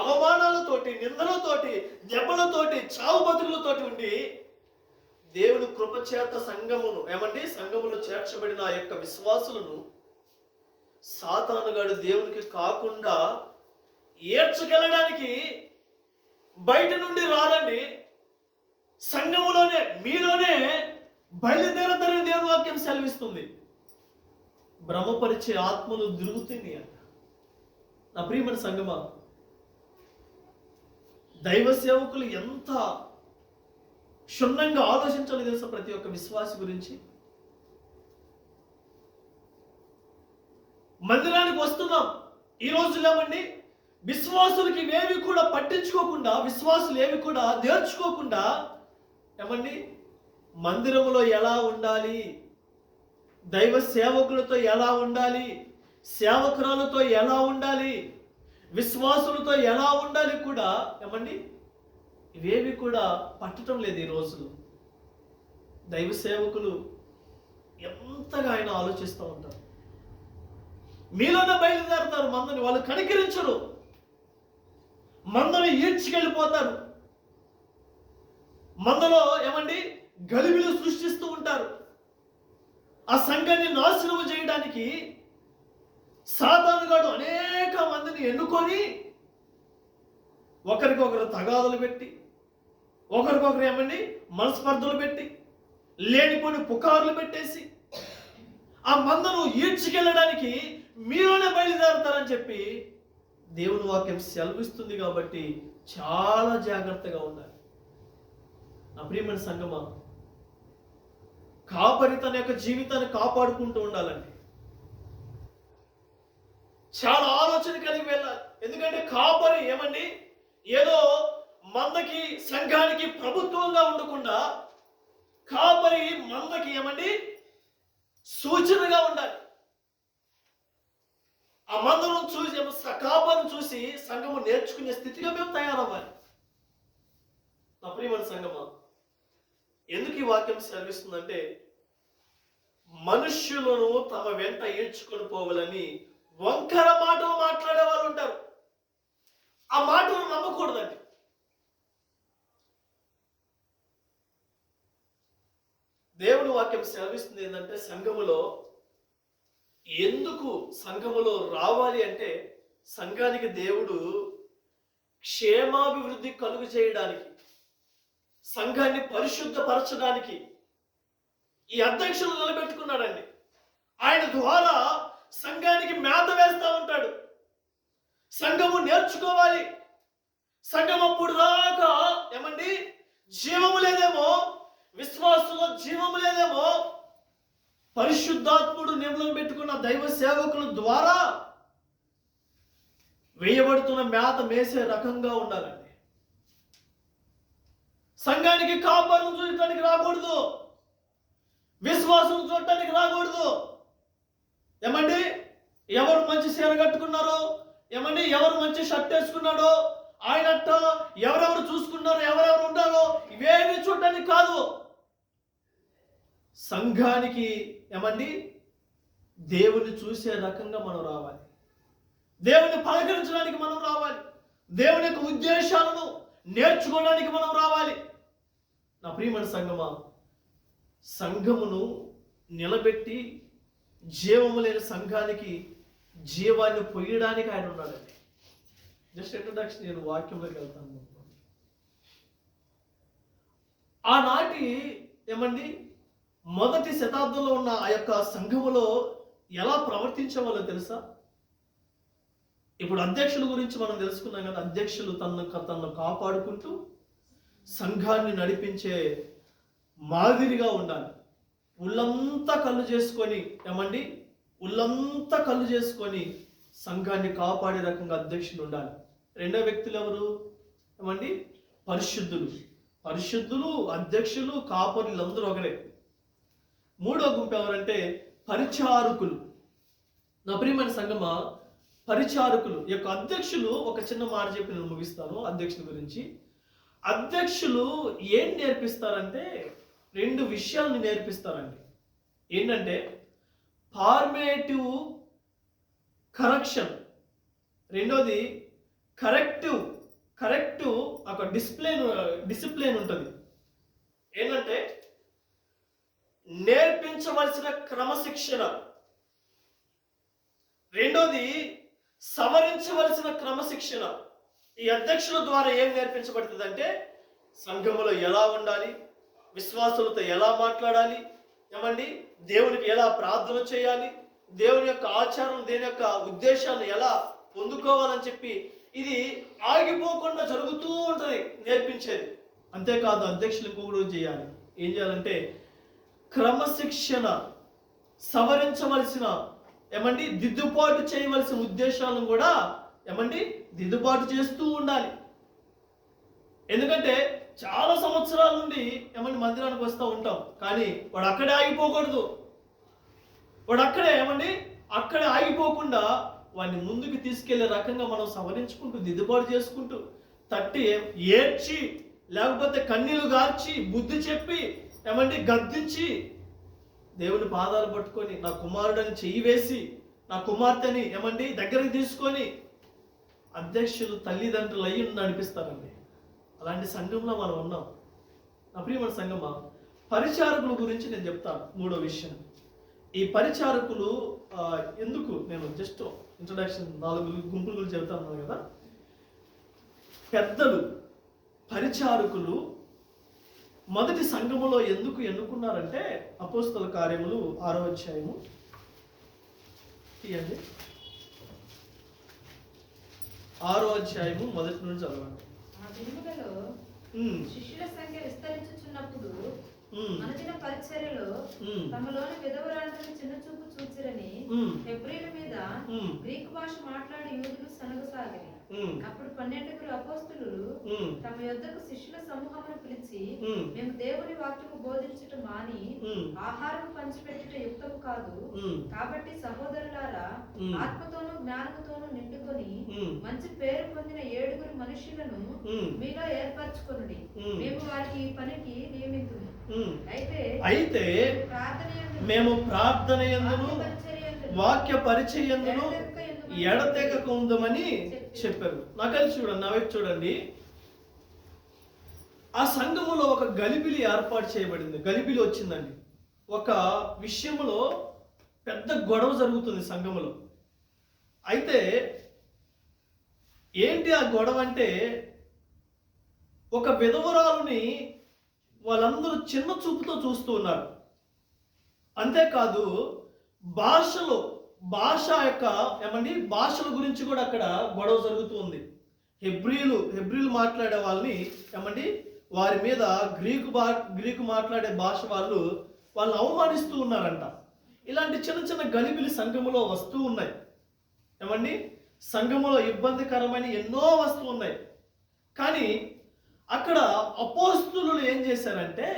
అవమానాలతోటి, నిందలతోటి, దెబ్బలతోటి, చావు బతుకులతోటి ఉండి దేవుడు కృపచేత సంఘమును ఏమండి సంఘములో చేర్చబడిన ఆ యొక్క విశ్వాసులను సాతానుగాడు దేవునికి కాకుండా ఏడ్చగలడానికి బయట నుండి రారండి, సంఘములోనే మీలోనే బయలుదేరతారని దేవుని వాక్యం సెలవిస్తుంది. భ్రమపరిచే ఆత్మలు తిరుగుతుంది అంట. నా ప్రియమైన సంగమా, దైవ సేవకులు ఎంత క్షుణ్ణంగా ఆలోచించాలి తెలుసా ప్రతి ఒక్క విశ్వాసి గురించి. మందిరానికి వస్తున్నాం ఈ రోజుల్లో ఏమండి విశ్వాసులకి ఇవేవి కూడా పట్టించుకోకుండా, విశ్వాసులు ఏవి కూడా నేర్చుకోకుండా ఏమండి మందిరంలో ఎలా ఉండాలి, దైవ సేవకులతో ఎలా ఉండాలి, సేవకురాలతో ఎలా ఉండాలి, విశ్వాసులతో ఎలా ఉండాలి కూడా ఏమండి ఇవేవి కూడా పట్టడం లేదు ఈ రోజులు. దైవ సేవకులు ఎంతగా ఆయన ఆలోచిస్తూ ఉంటారు. మీలోనే బయలుదేరుతారు మందని, వాళ్ళు కనికరించరు, మందని ఈడ్చుకెళ్ళిపోతారు, మందలో ఏమండి గలిబిలు సృష్టిస్తూ ఉంటారు. ఆ సంఘాన్ని నాశనం చేయడానికి సాతానుగాడు అనేక మందిని ఎన్నుకొని ఒకరికొకరు తగాదులు పెట్టి, ఒకరికొకరు ఏమండి మనస్పర్ధలు పెట్టి, లేనిపోని పుకార్లు పెట్టేసి ఆ మందను ఈడ్చుకెళ్ళడానికి మీలోనే బయలుదేరుతారని చెప్పి దేవుని వాక్యం సెలవిస్తుంది. కాబట్టి చాలా జాగ్రత్తగా ఉండాలి. నా ప్రియమైన సంగమా, కాపరి తన యొక్క జీవితాన్ని కాపాడుకుంటూ ఉండాలండి. చాలా ఆలోచన కలిగి వెళ్ళాలి. ఎందుకంటే కాపరి ఏమండి ఏదో మందకి, సంఘానికి ప్రభుత్వంగా ఉండకుండా కాపరి మందకి ఏమండి సూచనగా ఉండాలి. ఆ మందను చూసి, కాపరిని చూసి సంఘము నేర్చుకునే స్థితిగా మేము తయారవ్వాలి. నా ప్రియమైన సంఘమా, ఎందుకు ఈ వాక్యం సెలవిస్తుందంటే, మనుష్యులను తమ వెంట ఈడ్చుకొని పోవాలని వంకర మాటలు మాట్లాడే వాళ్ళు ఉంటారు. ఆ మాటలు నమ్మకూడదండి. దేవుని వాక్యం సెలవిస్తుంది ఏంటంటే, సంఘములో ఎందుకు సంఘములో రావాలి అంటే, సంఘానికి దేవుడు క్షేమాభివృద్ధి కలుగు చేయడానికి, సంఘాన్ని పరిశుద్ధపరచడానికి ఈ అధ్యక్షులు నిలబెట్టుకున్నాడండి. ఆయన ద్వారా సంఘానికి మేత వేస్తూ ఉంటాడు. సంఘము నేర్చుకోవాలి. సంఘం అప్పుడు దాకా ఏమండి జీవము లేదేమో, విశ్వాసంలో జీవము లేదేమో, పరిశుద్ధాత్ముడు నియమం పెట్టుకున్న దైవ సేవకుల ద్వారా వేయబడుతున్న మేత మేసే రకంగా ఉండాలండి. సంఘానికి కాపరును చూడటానికి రాకూడదు, విశ్వాసం చూడటానికి రాకూడదు. ఏమండి, ఎవరు మంచి చీర కట్టుకున్నారో, ఏమండి ఎవరు మంచి షర్ట్ వేసుకున్నాడో, ఆయనట్ట ఎవరెవరు చూసుకున్నారో, ఎవరెవరు ఉన్నారో, ఇవేమీ చూడటానికి కాదు. సంఘానికి ఏమండి దేవుని చూసే రకంగా మనం రావాలి, దేవుని పలకరించడానికి మనం రావాలి, దేవుని యొక్క ఉద్దేశాలను నేర్చుకోవడానికి మనం రావాలి. నా ప్రియమైన సంఘమా, సంఘమును నిలబెట్టి జీవము లేని సంఘానికి జీవాన్ని పొయ్యడానికి ఆయన ఉన్నాడండి. జస్ట్ ఇంట్రడక్షన్, నేను వాక్యంలోకి వెళ్తాను. ఆనాటి ఏమండి మొదటి శతాబ్దంలో ఉన్న ఆ యొక్క సంఘములో ఎలా ప్రవర్తించేవాళ్ళో తెలుసా? ఇప్పుడు అధ్యక్షుల గురించి మనం తెలుసుకున్నాం కదా. అధ్యక్షులు తనను కాపాడుకుంటూ సంఘాన్ని నడిపించే మాదిరిగా ఉండాలి. ఉళ్ళంతా కళ్ళు చేసుకొని ఏమండి ఉళ్ళంతా కళ్ళు చేసుకొని సంఘాన్ని కాపాడే రకంగా అధ్యక్షులు ఉండాలి. రెండో వ్యక్తులు ఎవరు? ఏమండి పరిశుద్ధులు. పరిశుద్ధులు, అధ్యక్షులు, కాపరులు అందరూ ఒకరే. మూడో గుంపు ఎవరంటే పరిచారకులు. నా ప్రియమైన సంఘమా, పరిచారకులు యొక్క అధ్యక్షులు, ఒక చిన్న మాట చెప్పి నేను ముగిస్తాను అధ్యక్షుల గురించి. అధ్యక్షులు ఏం నేర్పిస్తారంటే రెండు విషయాలను నేర్పిస్తారండి. ఏంటంటే ఫార్మేటివ్ కరెక్షన్, రెండోది కరెక్టివ్ ఒక డిసిప్లిన్ ఉంటుంది. ఏంటంటే నేర్పించవలసిన క్రమశిక్షణ, రెండోది సవరించవలసిన క్రమశిక్షణ. ఈ అధ్యక్షుల ద్వారా ఏం నేర్పించబడుతుందంటే సంఘములో ఎలా ఉండాలి, విశ్వాసులతో ఎలా మాట్లాడాలి, ఏమండి దేవునికి ఎలా ప్రార్థన చేయాలి, దేవుని యొక్క ఆచారం, దేని యొక్క ఉద్దేశాలను ఎలా పొందుకోవాలని చెప్పి ఇది ఆగిపోకుండా జరుగుతూ ఉంటుంది నేర్పించేది. అంతేకాదు అధ్యక్షులు ఇంకొకటి చేయాలి. ఏం చేయాలంటే క్రమశిక్షణ, సవరించవలసిన ఏమండి దిద్దుబాటు చేయవలసిన ఉద్దేశాలను కూడా ఏమండి దిద్దుబాటు చేస్తూ ఉండాలి. ఎందుకంటే చాలా సంవత్సరాల నుండి ఏమండి మందిరానికి వస్తూ ఉంటాం, కానీ వాడు అక్కడే ఆగిపోకూడదు. వాడు అక్కడే ఏమండి అక్కడే ఆగిపోకుండా వాడిని ముందుకు తీసుకెళ్లే రకంగా మనం సవరించుకుంటూ దిద్దుబాటు చేసుకుంటూ తట్టి ఏడ్చి లేకపోతే కన్నీళ్లు గార్చి బుద్ధి చెప్పి ఏమండి గద్దించి దేవుని పాదాలు పట్టుకొని నా కుమారుడని చెయ్యి వేసి నా కుమార్తెని ఏమండి దగ్గరికి తీసుకొని అధ్యక్షులు తల్లిదండ్రులు అయ్యి నడిపిస్తారండి. అలాంటి సంఘంలో మనం ఉన్నాం. నా ప్రియమైన సంఘమా, పరిచారకుల గురించి నేను చెప్తాను. మూడో విషయం, ఈ పరిచారకులు ఎందుకు, నేను జస్ట్ ఇంట్రడక్షన్ 4 గుంపుల గురించి చెప్తాను కదా. పెద్దలు, పరిచారకులు మొదటి సంఘములో ఎందుకు ఎన్నుకున్నారంటే అపోస్తల కార్యములు 6వ అధ్యాయము తీయండి. 6వ అధ్యాయము మొదటి నుంచి చదవండి. శిష్యుల సంఖ్య విస్తరించుచున్నప్పుడు అనుదిన పరిచర్యలో తమలోని విధవరాండ్రుని చిన్న చూపు చూచిరని హెబ్రీల మీద గ్రీకు భాష మాట్లాడి యూదులు సనగసాగిరి. అప్పుడు 12 అపోస్తలులు తమ యొద్దకు శిష్యుల సమూహమును పిలిచి, మేము దేవుని వాక్యము బోధించుట మాని ఆహారం పంచిపెట్టుట యుక్తము కాదు. కాబట్టి సహోదరులారా, ఆత్మతోనూ జ్ఞానముతోనూ నిండుకొని మంచి పేరు పొందిన 7 మనుష్యులను మీలో ఏర్పరచుకొనుడి. మేము వారికి ఈ పనికి నియమితుము. అయితే మేము ప్రార్థన యందును వాక్య పరిచయందును ఎడతెగక ఉందమని చెప్పారు. నాకైతే చూడండి, నా వైపు చూడండి. ఆ సంఘములో ఒక గలిబిలి ఏర్పాటు చేయబడింది. గలిబిలి వచ్చిందండి. ఒక విషయంలో పెద్ద గొడవ జరుగుతుంది సంఘములో. అయితే ఏంటి ఆ గొడవ అంటే, ఒక విధవరాలుని వాళ్ళందరూ చిన్న చూపుతో చూస్తూ ఉన్నారు. అంతేకాదు భాషల గురించి కూడా అక్కడ గొడవ జరుగుతూ ఉంది. హెబ్రీలు మాట్లాడే వాళ్ళని ఏమండి వారి మీద గ్రీకు మాట్లాడే భాష వాళ్ళని అవమానిస్తూ ఉన్నారంట. ఇలాంటి చిన్న చిన్న గలిబిలి సంఘములో వస్తూ ఉన్నాయి. ఏమండి సంఘములో ఇబ్బందికరమైన ఎన్నో వస్తువులు ఉన్నాయి. కానీ అక్కడ అపోస్తులు ఏం చేశారంటే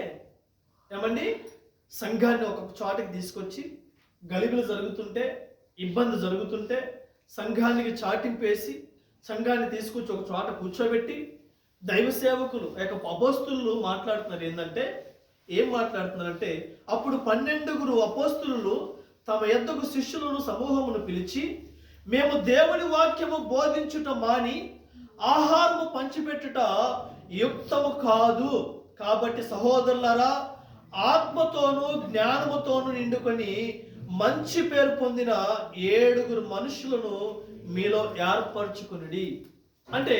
ఏమండి, సంఘాన్ని ఒక చోటకి తీసుకొచ్చి గలిబిలు జరుగుతుంటే, ఇబ్బంది జరుగుతుంటే సంఘానికి చాటింపేసి సంఘాన్ని తీసుకొచ్చి ఒక చోట కూర్చోబెట్టి దైవ సేవకులు అపోస్తులు మాట్లాడుతున్నారు. ఏంటంటే ఏం మాట్లాడుతున్నారంటే, అప్పుడు 12 అపోస్తులు తమ యొద్దకు శిష్యులను సమూహమును పిలిచి, మేము దేవుని వాక్యము బోధించుట మాని ఆహారము పంచిపెట్టుట యుక్తము కాదు. కాబట్టి సహోదరులారా, ఆత్మతోనూ జ్ఞానముతోనూ నిండుకొని మంచి పేరు పొందిన 7 మనుషులను మీలో ఏర్పరచుకునుడి. అంటే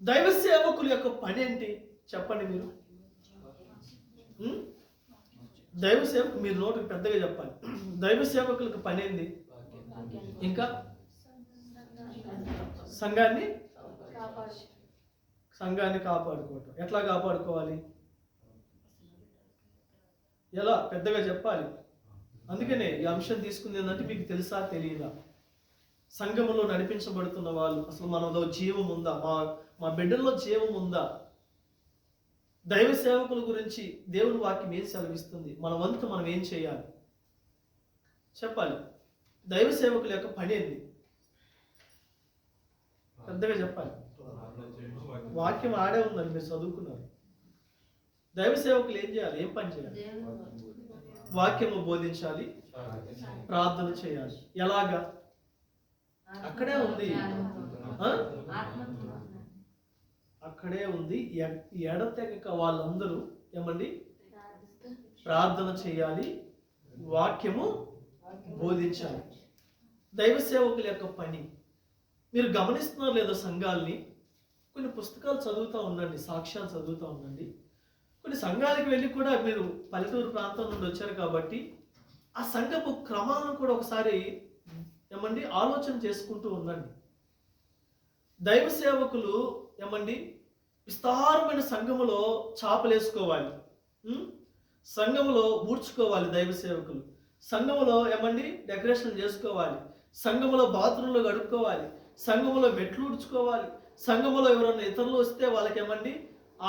దైవ సేవకుల యొక్క పని ఏంటి చెప్పండి మీరు? దైవ సేవకు మీరు నోటికి పెద్దగా చెప్పాలి. దైవ సేవకులకు పని ఏంది? ఇంకా సంఘాన్ని కాపాడుకోవటం. ఎట్లా కాపాడుకోవాలి? ఎలా? పెద్దగా చెప్పాలి. అందుకనే ఈ అంశం తీసుకుంది ఏంటంటే, మీకు తెలుసా తెలియదా? సంఘములో నడిపించబడుతున్న వాళ్ళు అసలు మనలో జీవం ఉందా? మా బిడ్డల్లో జీవం ఉందా? దైవ సేవకుల గురించి దేవుని వాక్యం ఏం సెలవిస్తుంది? మన వంతు మనం ఏం చేయాలి చెప్పాలి. దైవ సేవకుల యొక్క పని ఏంది? పెద్దగా చెప్పాలి. వాక్యం ఆడే ఉందని మీరు చదువుకున్నారు. దైవ సేవకులు ఏం చేయాలి? ఏం పని చేయాలి? వాక్యము బోధించాలి, ప్రార్థన చేయాలి. ఎలాగా? అక్కడే ఉంది, అక్కడే ఉంది. ఎడతెగక వాళ్ళందరూ ఏమండి ప్రార్థన చేయాలి, వాక్యము బోధించాలి. దైవ సేవకుల యొక్క పని మీరు గమనిస్తున్నారు లేదా? సంఘాలని కొన్ని పుస్తకాలు చదువుతూ ఉండండి, సాక్ష్యాలు చదువుతూ ఉండండి. కొన్ని సంఘాలకు వెళ్ళి కూడా మీరు పల్లెటూరు ప్రాంతం నుండి వచ్చారు కాబట్టి ఆ సంఘపు క్రమాలను కూడా ఒకసారి ఏమండి ఆలోచన చేసుకుంటూ ఉండండి. దైవ సేవకులు ఏమండి విస్తారమైన సంఘములో చాపలేసుకోవాలి, సంఘములో ఊడ్చుకోవాలి. దైవ సేవకులు సంఘములో ఏమండి డెకరేషన్ చేసుకోవాలి, సంఘములో బాత్రూంలో గడుపుకోవాలి, సంఘములో మెట్లు ఊడ్చుకోవాలి, సంఘములో ఎవరైనా ఇతరులు వస్తే వాళ్ళకి ఏమండి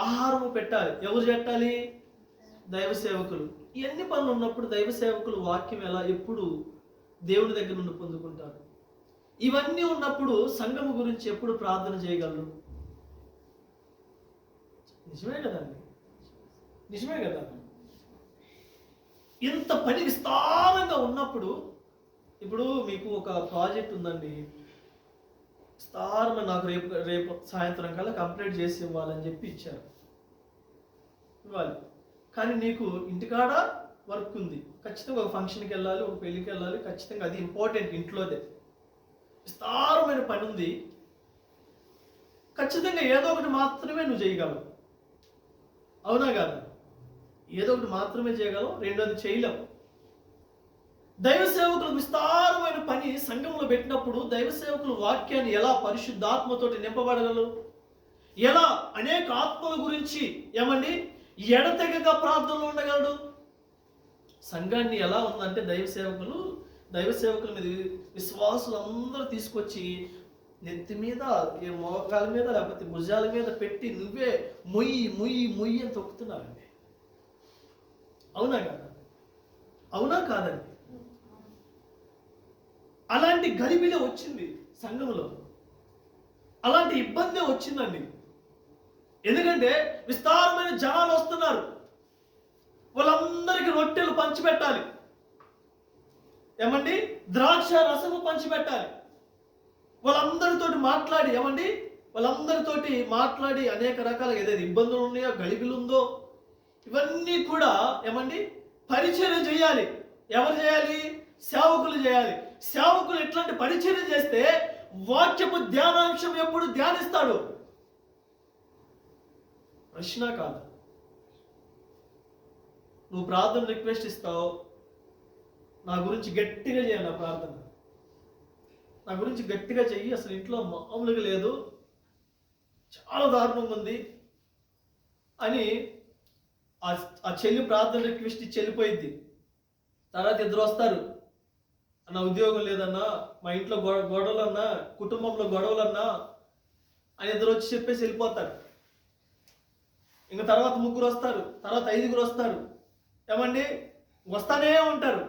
ఆహారము పెట్టాలి. ఎవరు పెట్టాలి? దైవ సేవకులు. ఇవన్నీ పనులు ఉన్నప్పుడు దైవ సేవకులు వాక్యం ఎలా ఎప్పుడు దేవుని దగ్గర నుండి పొందుకుంటారు? ఇవన్నీ ఉన్నప్పుడు సంఘము గురించి ఎప్పుడు ప్రార్థన చేయగలరు? నిజమే కదండి, నిజమే కదా. ఇంత పని విస్తారంగా ఉన్నప్పుడు, ఇప్పుడు మీకు ఒక ప్రాజెక్ట్ ఉందండి, విస్తారమైన నాకు రేపు సాయంత్రం కల్లా కంప్లీట్ చేసి ఇవ్వాలని చెప్పి ఇచ్చారు, ఇవ్వాలి. కానీ నీకు ఇంటికాడ వర్క్ ఉంది, ఖచ్చితంగా ఒక ఫంక్షన్కి వెళ్ళాలి, ఒక పెళ్ళికి వెళ్ళాలి, ఖచ్చితంగా అది ఇంపార్టెంట్, ఇంట్లోదే విస్తారమైన పని ఉంది. ఖచ్చితంగా ఏదో ఒకటి మాత్రమే నువ్వు చేయగలవు, అవునా కాదా? ఏదో ఒకటి మాత్రమే చేయగలవు, రెండోది చేయలేవు. దైవ సేవకులకు విస్తారమైన పని సంఘంలో పెట్టినప్పుడు దైవ సేవకులు వాక్యాన్ని ఎలా పరిశుద్ధాత్మతోటి నింపబడగలరు? ఎలా అనేక ఆత్మల గురించి ఏమండి ఎడతెగక ప్రార్థనలో ఉండగలడు? సంఘాన్ని ఎలా ఉందంటే దైవ సేవకుల మీద విశ్వాసులు అందరూ తీసుకొచ్చి నెత్తి మీద, మోకాల మీద, లేకపోతే భుజాల మీద పెట్టి నువ్వే మొయ్యి మొయ్యి మొయ్యి అని తొక్కుతున్నారండి. అవునా కాదా? అవునా కాదండి? అలాంటి గలిబిలే వచ్చింది సంఘంలో, అలాంటి ఇబ్బందే వచ్చిందండి. ఎందుకంటే విస్తారమైన జనాలు వస్తున్నారు, వాళ్ళందరికీ రొట్టెలు పంచిపెట్టాలి, ఏమండి ద్రాక్ష రసము పంచిపెట్టాలి, వాళ్ళందరితోటి మాట్లాడి వాళ్ళందరితోటి మాట్లాడి అనేక రకాలుగా ఏదైతే ఇబ్బందులు ఉన్నాయో, గలిబిలు ఉందో, ఇవన్నీ కూడా ఏమండి పరిచర్య చేయాలి. ఎవరు చేయాలి? సేవకులు చేయాలి. సేవకులు ఎట్లాంటి పరిచర్య చేస్తే వాక్యపు ధ్యానాంశం ఎప్పుడు ధ్యానిస్తాడు? ప్రశ్న కాదు. నువ్వు ప్రార్థన రిక్వెస్ట్ ఇస్తావు, నా గురించి గట్టిగా చేయాలి, నా గురించి గట్టిగా చెయ్యి, అసలు ఇంట్లో మామూలుగా లేదు, చాలా దారుణంగా ఉంది అని ఆ చెల్లి ప్రార్థన రిక్వెస్ట్ ఇచ్చి వెళ్ళిపోయింది. తర్వాత ఇద్దరు వస్తారు, అన్న ఉద్యోగం లేదన్నా, మా ఇంట్లో గొడవలన్నా, కుటుంబంలో గొడవలన్నా అని ఇద్దరు వచ్చి చెప్పేసి వెళ్ళిపోతారు. ఇంకా తర్వాత 3 వస్తారు, తర్వాత 5 వస్తారు. ఏమండి, వస్తానే ఉంటారు,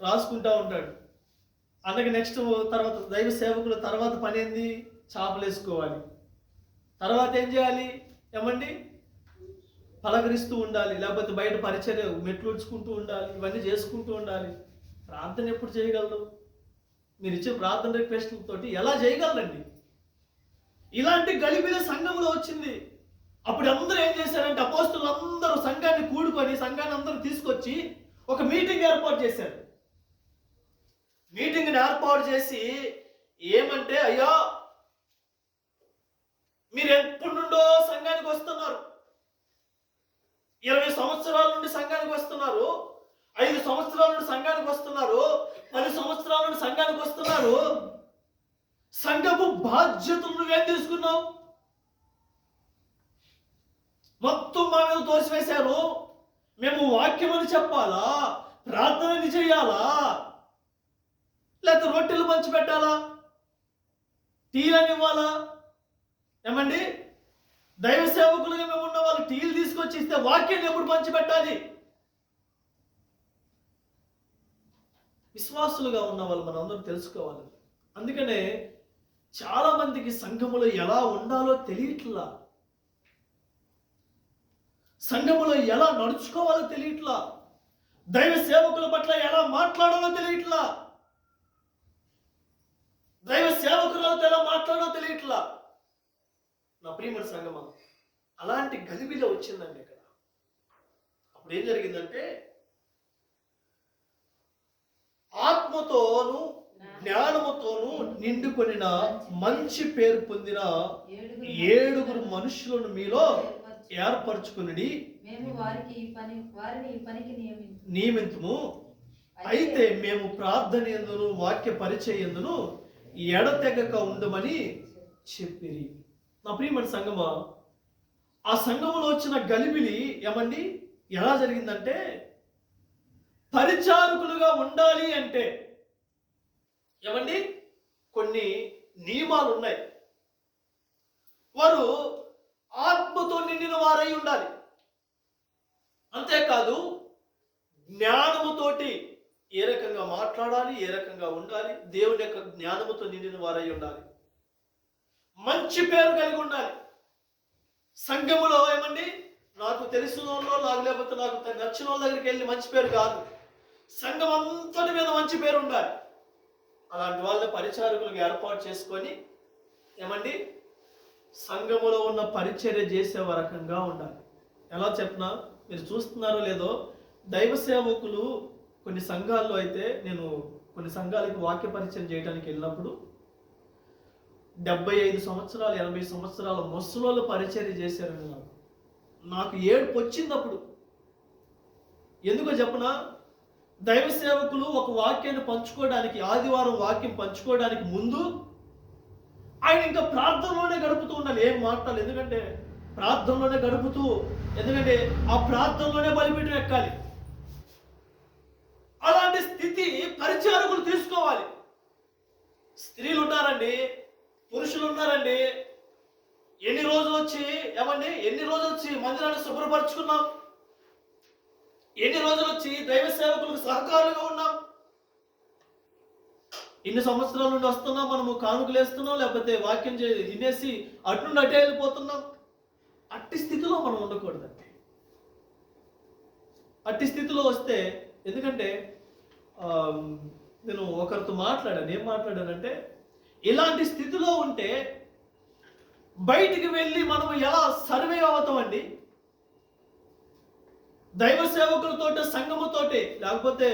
రాసుకుంటా ఉంటాడు. అందుకే నెక్స్ట్ తర్వాత దైవ సేవకుల తర్వాత పని ఏంది? చేపలు వేసుకోవాలి. తర్వాత ఏం చేయాలి? ఏమండి, పలకరిస్తూ ఉండాలి, లేకపోతే బయట పరిచర్య మెట్లు ఉడుచుకుంటూ ఉండాలి, ఇవన్నీ చేసుకుంటూ ఉండాలి. ప్రార్థన ఎప్పుడు చేయగలరు? మీరు ఇచ్చే ప్రార్థన రిక్వెస్ట్లతోటి ఎలా చేయగలరండి? ఇలాంటి గలిబిలి సంఘంలో వచ్చింది. అప్పుడు అందరూ ఏం చేశారంటే, అపోస్తులు అందరూ సంఘాన్ని కూడుకొని సంఘాన్ని అందరూ తీసుకొచ్చి ఒక మీటింగ్ ఏర్పాటు చేశారు. మీటింగ్ని ఏర్పాటు చేసి ఏమంటే, అయ్యా మీరు ఎప్పటి నుండో సంఘానికి వస్తున్నారు, 20 సంవత్సరాల నుండి సంఘానికి వస్తున్నారు, 5 సంవత్సరాల నుండి సంఘానికి వస్తున్నారు, 10 సంవత్సరాల నుండి సంఘానికి వస్తున్నారు. సంఘపు బాధ్యతలు నువ్వేం తీసుకున్నావు? మొత్తం మా మీద తోసివేశారు. మేము వాక్యమని చెప్పాలా, ప్రార్థనని చేయాలా, లేకపోతే రొట్టెలు పంచి పెట్టాలా, టీలని ఇవ్వాలా? ఏమండి, దైవ సేవకులుగా మేము ఉన్న వాళ్ళు టీలు తీసుకొచ్చి ఇస్తే వాక్యాన్ని ఎప్పుడు పంచి పెట్టాలి? విశ్వాసులుగా ఉన్న వాళ్ళు మనం అందరం తెలుసుకోవాలి. అందుకనే చాలా మందికి సంఘములో ఎలా ఉండాలో తెలియట్లా, సంఘములో ఎలా నడుచుకోవాలో తెలియట్లా, దైవ సేవకుల పట్ల ఎలా మాట్లాడాలో తెలియట్లా, దైవ సేవకులతో ఎలా మాట్లాడాలో తెలియట్లా. నా ప్రియమైన సంఘమా, అలాంటి గలిబిలో వచ్చిందండి ఇక్కడ. అప్పుడు ఏం జరిగిందంటే, ఆత్మతోను జ్ఞానముతోను నిండుకొనిన మంచి పేరు పొందిన 7 మనుషులను మీలో ఏర్పరచుకుని నియమింతుము. అయితే మేము ప్రార్థన యందును వాక్య పరిచయందును ఎడతెగక ఉండమని చెప్పిరి. నా ప్రియమైన సంఘమా, ఆ సంఘంలో వచ్చిన గలిబిలి ఏమండి ఎలా జరిగిందంటే, పరిచారకులుగా ఉండాలి అంటే ఏమండి కొన్ని నియమాలు ఉన్నాయి. వారు ఆత్మతో నిండిన వారై ఉండాలి. అంతేకాదు జ్ఞానముతోటి ఏ రకంగా మాట్లాడాలి, ఏ రకంగా ఉండాలి, దేవుని యొక్క జ్ఞానముతో నిండిన వారై ఉండాలి. మంచి పేరు కలిగి ఉండాలి. సంఘములో ఏమండి, నాకు తెలిసిన వాళ్ళు, నాకు లేకపోతే నాకు నచ్చిన వాళ్ళ దగ్గరికి వెళ్ళి మంచి పేరు కాదు, సంఘం అంతటి మీద మంచి పేరు ఉండాలి. అలాంటి వాళ్ళని పరిచారకులుగా ఏర్పాటు చేసుకొని ఏమండి సంఘములో ఉన్న పరిచర్య చేసే రకంగా ఉండాలి. ఎలా చెప్పినా మీరు చూస్తున్నారో లేదో, దైవ సేవకులు కొన్ని సంఘాల్లో అయితే, నేను కొన్ని సంఘాలకు వాక్య పరిచయం చేయడానికి వెళ్ళినప్పుడు 75 సంవత్సరాలు 80 సంవత్సరాల ముసలోళ్ళు పరిచర్య చేశారని నాకు ఏడుపు వచ్చింది. అప్పుడు ఎందుకో చెప్పనా, దైవ సేవకులు ఒక వాక్యాన్ని పంచుకోవడానికి, ఆదివారం వాక్యం పంచుకోవడానికి ముందు ఆయన ఇంకా ప్రార్థనలోనే గడుపుతూ ఉండాలి, ఏం మాట్లాడాలి. ఎందుకంటే ప్రార్థనలోనే గడుపుతూ, ఎందుకంటే ఆ ప్రార్థనలోనే బలిపీఠం ఎక్కాలి. అలాంటి స్థితి పరిచారకులు తీసుకోవాలి. స్త్రీలు ఉన్నారండి, పురుషులు ఉన్నారండి. ఎన్ని రోజులు వచ్చి మందిరాన్ని శుభ్రపరచుకున్నాం, ఎన్ని రోజులు వచ్చి దైవ సేవకులకు సహకారులుగా ఉన్నాం. ఇన్ని సంవత్సరాల నుండి వస్తున్నాం, మనము కానుకలు వేస్తున్నాం, లేకపోతే వాక్యం వినేసి అటు నుండి అటే వెళ్ళిపోతున్నాం. అట్టి స్థితిలో మనం ఉండకూడదండి. అట్టి స్థితిలో వస్తే, ఎందుకంటే నేను ఒకరితో మాట్లాడాను, ఏం మాట్లాడానంటే, ఇలాంటి స్థితిలో ఉంటే బయటికి వెళ్ళి మనం ఎలా సర్వే అవుతామండి? దైవ సేవకులతోటి, సంఘముతోటి, లేకపోతే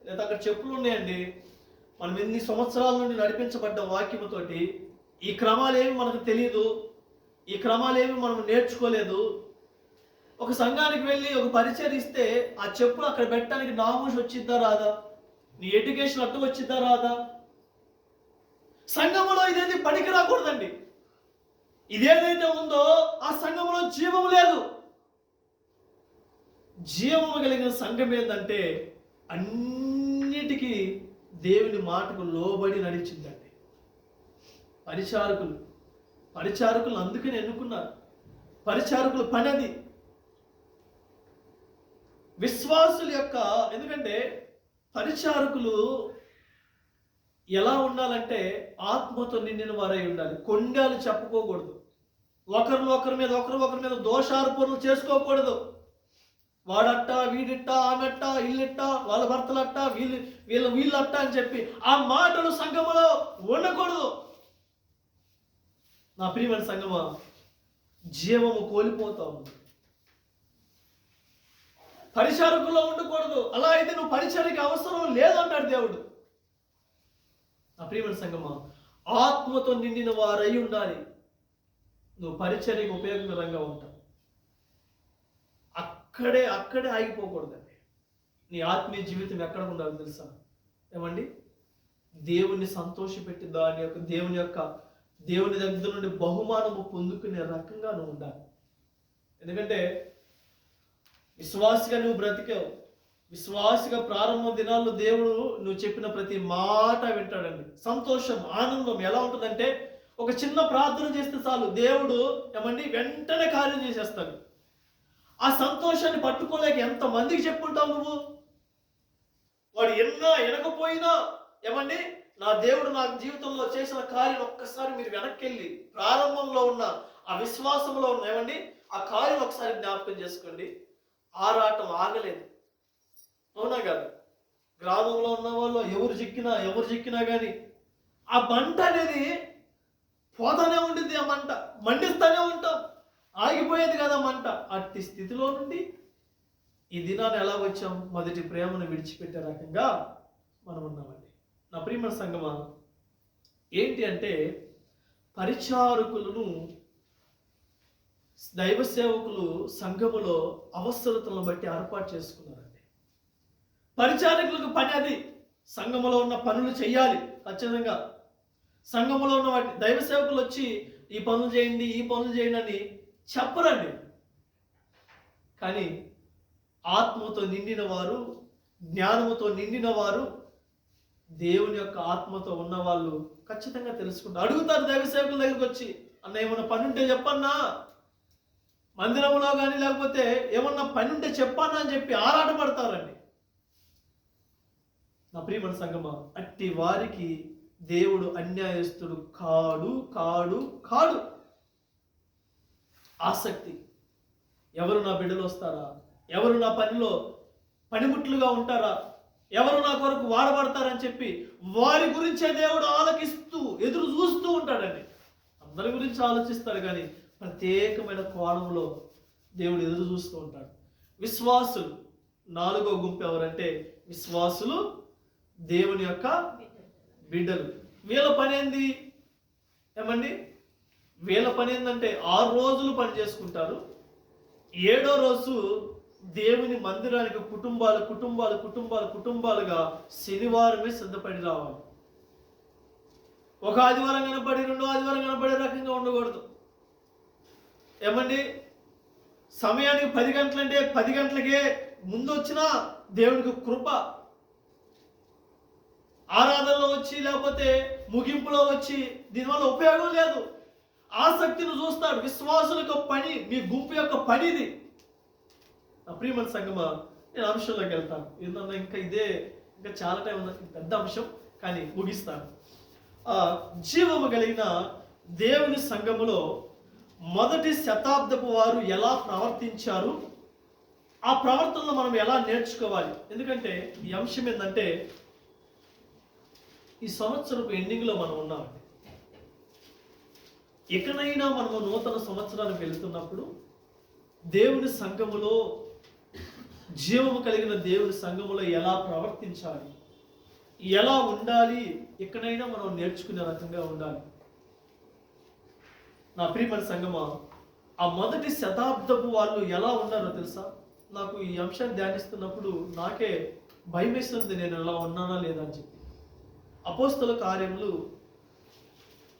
లేదా అక్కడ చెప్పులు ఉన్నాయండి, మనం ఎన్ని సంవత్సరాల నుండి నడిపించబడ్డ వాక్యముతోటి ఈ క్రమాలేమి మనకు తెలియదు, ఈ క్రమాలేమి మనం నేర్చుకోలేదు. ఒక సంఘానికి వెళ్ళి ఒక పరిచయం ఇస్తే ఆ చెప్పులు అక్కడ పెట్టడానికి నామూషి వచ్చిద్దా రాదా? నీ ఎడ్యుకేషన్ అడ్డు వచ్చిద్దా రాదా? సంఘములో ఇదేది పనికి రాకూడదండి. ఇదేదైతే ఉందో ఆ సంఘములో జీవము లేదు. జీవము కలిగిన సంఘం ఏంటంటే అన్నిటికీ దేవుని మాటకు లోబడి నడిచిందండి. పరిచారకులు అందుకని ఎన్నుకున్నారు. పరిచారకుల పని అది. విశ్వాసుల యొక్క, ఎందుకంటే పరిచారకులు ఎలా ఉండాలంటే ఆత్మతో నిండిన వారై ఉండాలి. కొండాలు చెప్పుకోకూడదు. ఒకరి మీద దోషారోపణలు చేసుకోకూడదు. వాడట్ట, వీడిట్ట, ఆమెట్ట, ఇల్లిట్ట, వాళ్ళ భర్తలట్ట, వీళ్ళట్ట అని చెప్పి ఆ మాటలు సంఘములో ఉండకూడదు. నా ప్రియమైన సంఘమా, జీవము కోల్పోతా ఉంది. పరిచారకుల్లో ఉండకూడదు. అలా అయితే నువ్వు పరిచర్యకి అవసరం లేదన్నాడు దేవుడు. నా ప్రియమైన సంఘమా, ఆత్మతో నిండిన వారై ఉండాలి. నువ్వు పరిచర్యకు ఉపయోగకరంగా ఉంటావు. అక్కడే ఆగిపోకూడదండి. నీ ఆత్మీయ జీవితం ఎక్కడ ఉండాలి తెలుసా? ఏమండి, దేవుణ్ణి సంతోషపెట్టి దేవుని దగ్గర నుండి బహుమానము పొందుకునే రకంగా నువ్వు ఉండాలి. ఎందుకంటే విశ్వాసిగా నువ్వు బ్రతికావు. విశ్వాసిగా ప్రారంభ దినాల్లో దేవుడు నువ్వు చెప్పిన ప్రతి మాట వింటాడండి. సంతోషం, ఆనందం ఎలా ఉంటుందంటే ఒక చిన్న ప్రార్థన చేస్తే చాలు దేవుడు ఏమండి వెంటనే కార్యం చేసేస్తాడు. ఆ సంతోషాన్ని పట్టుకోలేక ఎంతమందికి చెప్పుకుంటావు నువ్వు? వాడు వినకపోయినా ఏమండి, నా దేవుడు నా జీవితంలో చేసిన కార్యం ఒక్కసారి మీరు వెనక్కి వెళ్ళి ప్రారంభంలో ఉన్న ఆ విశ్వాసంలో ఉన్న ఏమండి ఆ కార్యం ఒకసారి జ్ఞాపకం చేసుకోండి. ఆరాటం ఆగలేదు. అవునా కాదు? గ్రామంలో ఉన్న వాళ్ళు ఎవరు చిక్కినా కానీ ఆ మంట అనేది పోతానే ఉండింది. ఆ మంట మండిస్తానే ఉంటాం, ఆగిపోయేది కదా మంట. అట్టి స్థితిలో నుండి ఈ దినాన్ని ఎలా వచ్చాం? మొదటి ప్రేమను విడిచిపెట్టే రకంగా మనం ఉన్నామండి. నా ప్రియమైన సంగమా, ఏంటి అంటే పరిచారకులను, దైవ సేవకులు సంఘములో అవసరతలను బట్టి ఏర్పాటు చేసుకున్నారండి. పరిచారకులకు పని అది. సంఘములో ఉన్న పనులు చేయాలి ఖచ్చితంగా. సంఘములో ఉన్న వాటి దైవ సేవకులు వచ్చి ఈ పనులు చేయండి అని చెప్పరండి. కానీ ఆత్మతో నిండిన వారు, జ్ఞానముతో నిండిన వారు, దేవుని యొక్క ఆత్మతో ఉన్న వాళ్ళు ఖచ్చితంగా తెలుసుకుంటారు. అడుగుతారు దైవ సేవకుల దగ్గరికి వచ్చి, అన్న ఏమన్నా పని ఉంటే చెప్పన్నా, మందిరంలో కానీ లేకపోతే ఏమన్నా పని ఉంటే చెప్పన్నా అని చెప్పి ఆరాటపడతారండి. నా ప్రియమైన సంగమా, అట్టి వారికి దేవుడు అన్యాయస్తుడు కాడు. ఆసక్తి, ఎవరు నా బిడ్డలు వస్తారా, ఎవరు నా పనిలో పనిముట్లుగా ఉంటారా, ఎవరు నా కొరకు వాడబడతారని చెప్పి వారి గురించే దేవుడు ఆలకిస్తూ ఎదురు చూస్తూ ఉంటాడండి. అందరి గురించి ఆలోచిస్తాడు కానీ ప్రత్యేకమైన కోణంలో దేవుడు ఎదురు చూస్తూ ఉంటాడు. విశ్వాసులు, 4వ గుంపు ఎవరంటే విశ్వాసులు, దేవుని యొక్క బిడ్డలు. వీళ్ళ పని ఏంది? ఏమండి, వీళ్ళ పని ఏంటంటే 6 రోజులు పని చేసుకుంటారు. 7వ రోజు దేవుని మందిరానికి కుటుంబాలుగా శనివారమే సిద్ధపడి రావాలి. ఒక ఆదివారం కనపడి 2వ ఆదివారం కనపడే రకంగా ఉండకూడదు. ఏమండి, సమయానికి 10 గంటలంటే 10 గంటలకే ముందు వచ్చినా దేవునికి కృప. ఆరాధనలో వచ్చి లేకపోతే ముగింపులో వచ్చి దీనివల్ల ఉపయోగం లేదు. ఆసక్తిని చూస్తాడు. విశ్వాసులకు పని, మీ గుంపు యొక్క పనిది. నా ప్రియమైన సంగమా, నేను అంశంలోకి వెళ్తాను. ఏంటన్నా ఇంకా చాలా టైం ఉంది, పెద్ద అంశం, కానీ ముగిస్తాను. జీవము కలిగిన దేవుని సంఘములో మొదటి శతాబ్దపు వారు ఎలా ప్రవర్తించారు, ఆ ప్రవర్తనలో మనం ఎలా నేర్చుకోవాలి. ఎందుకంటే ఈ అంశం ఏంటంటే ఈ సంవత్సరపు ఎండింగ్లో మనం ఉన్నామండి. ఎక్కడైనా మనము నూతన సంవత్సరానికి వెళుతున్నప్పుడు దేవుని సంఘములో, జీవము కలిగిన దేవుని సంఘములో ఎలా ప్రవర్తించాలి, ఎలా ఉండాలి, ఎక్కడైనా మనం నేర్చుకునే రకంగా ఉండాలి. నా ప్రియమైన సంఘమా, ఆ మొదటి శతాబ్దపు వాళ్ళు ఎలా ఉన్నారో తెలుసా? నాకు ఈ అంశాన్ని ధ్యానిస్తున్నప్పుడు నాకే భయం వేస్తుంది, నేను ఎలా ఉన్నానా లేదా అని చెప్పి. అపోస్తల కార్యములు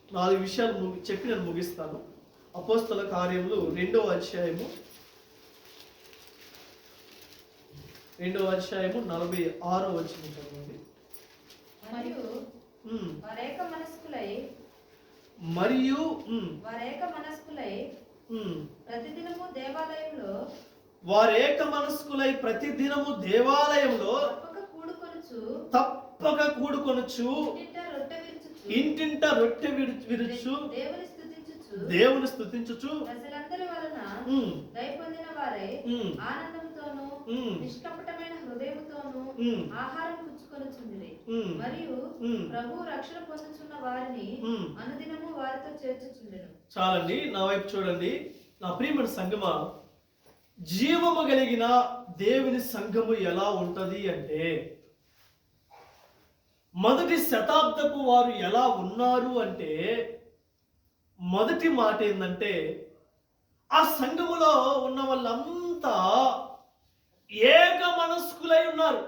4 విషయాలు చెప్పి నేను ముగిస్తాను. అపోస్తల కార్యములు 2వ అధ్యాయము 46వ వచనం చదవండి. మరియు ఉమ్, వారేక మనస్కులై మరియు వారేక మనస్కులై ఉమ్, ప్రతిదినము దేవాలయంలో వారేక మనస్కులై ప్రతిదినము దేవాలయంలో తప్పక కూడుకొనుచు ఇంటింట రొట్టె విరుచు దేవుని స్తుతించుచు ప్రజలందరి వలన దయపొందిన వారై ఆనందంతోను నిష్కపటమైన హృదయముతోను ఆహారం పుచ్చుకొనుచుండిరి. మరియు ప్రభు రక్షణ పొందుచున్న వారిని అనుదినము వారితో చేర్చుచుండెను. చాలండి, నా వైపు చూడండి. నా ప్రియమైన సంగమా, జీవము కలిగిన దేవుని సంఘము ఎలా ఉంటది అంటే, మొదటి శతాబ్దపు వారు ఎలా ఉన్నారు అంటే, మొదటి మాట ఏంటంటే, ఆ సంఘములో ఉన్న వాళ్ళంతా ఏక మనస్కులై ఉన్నారు.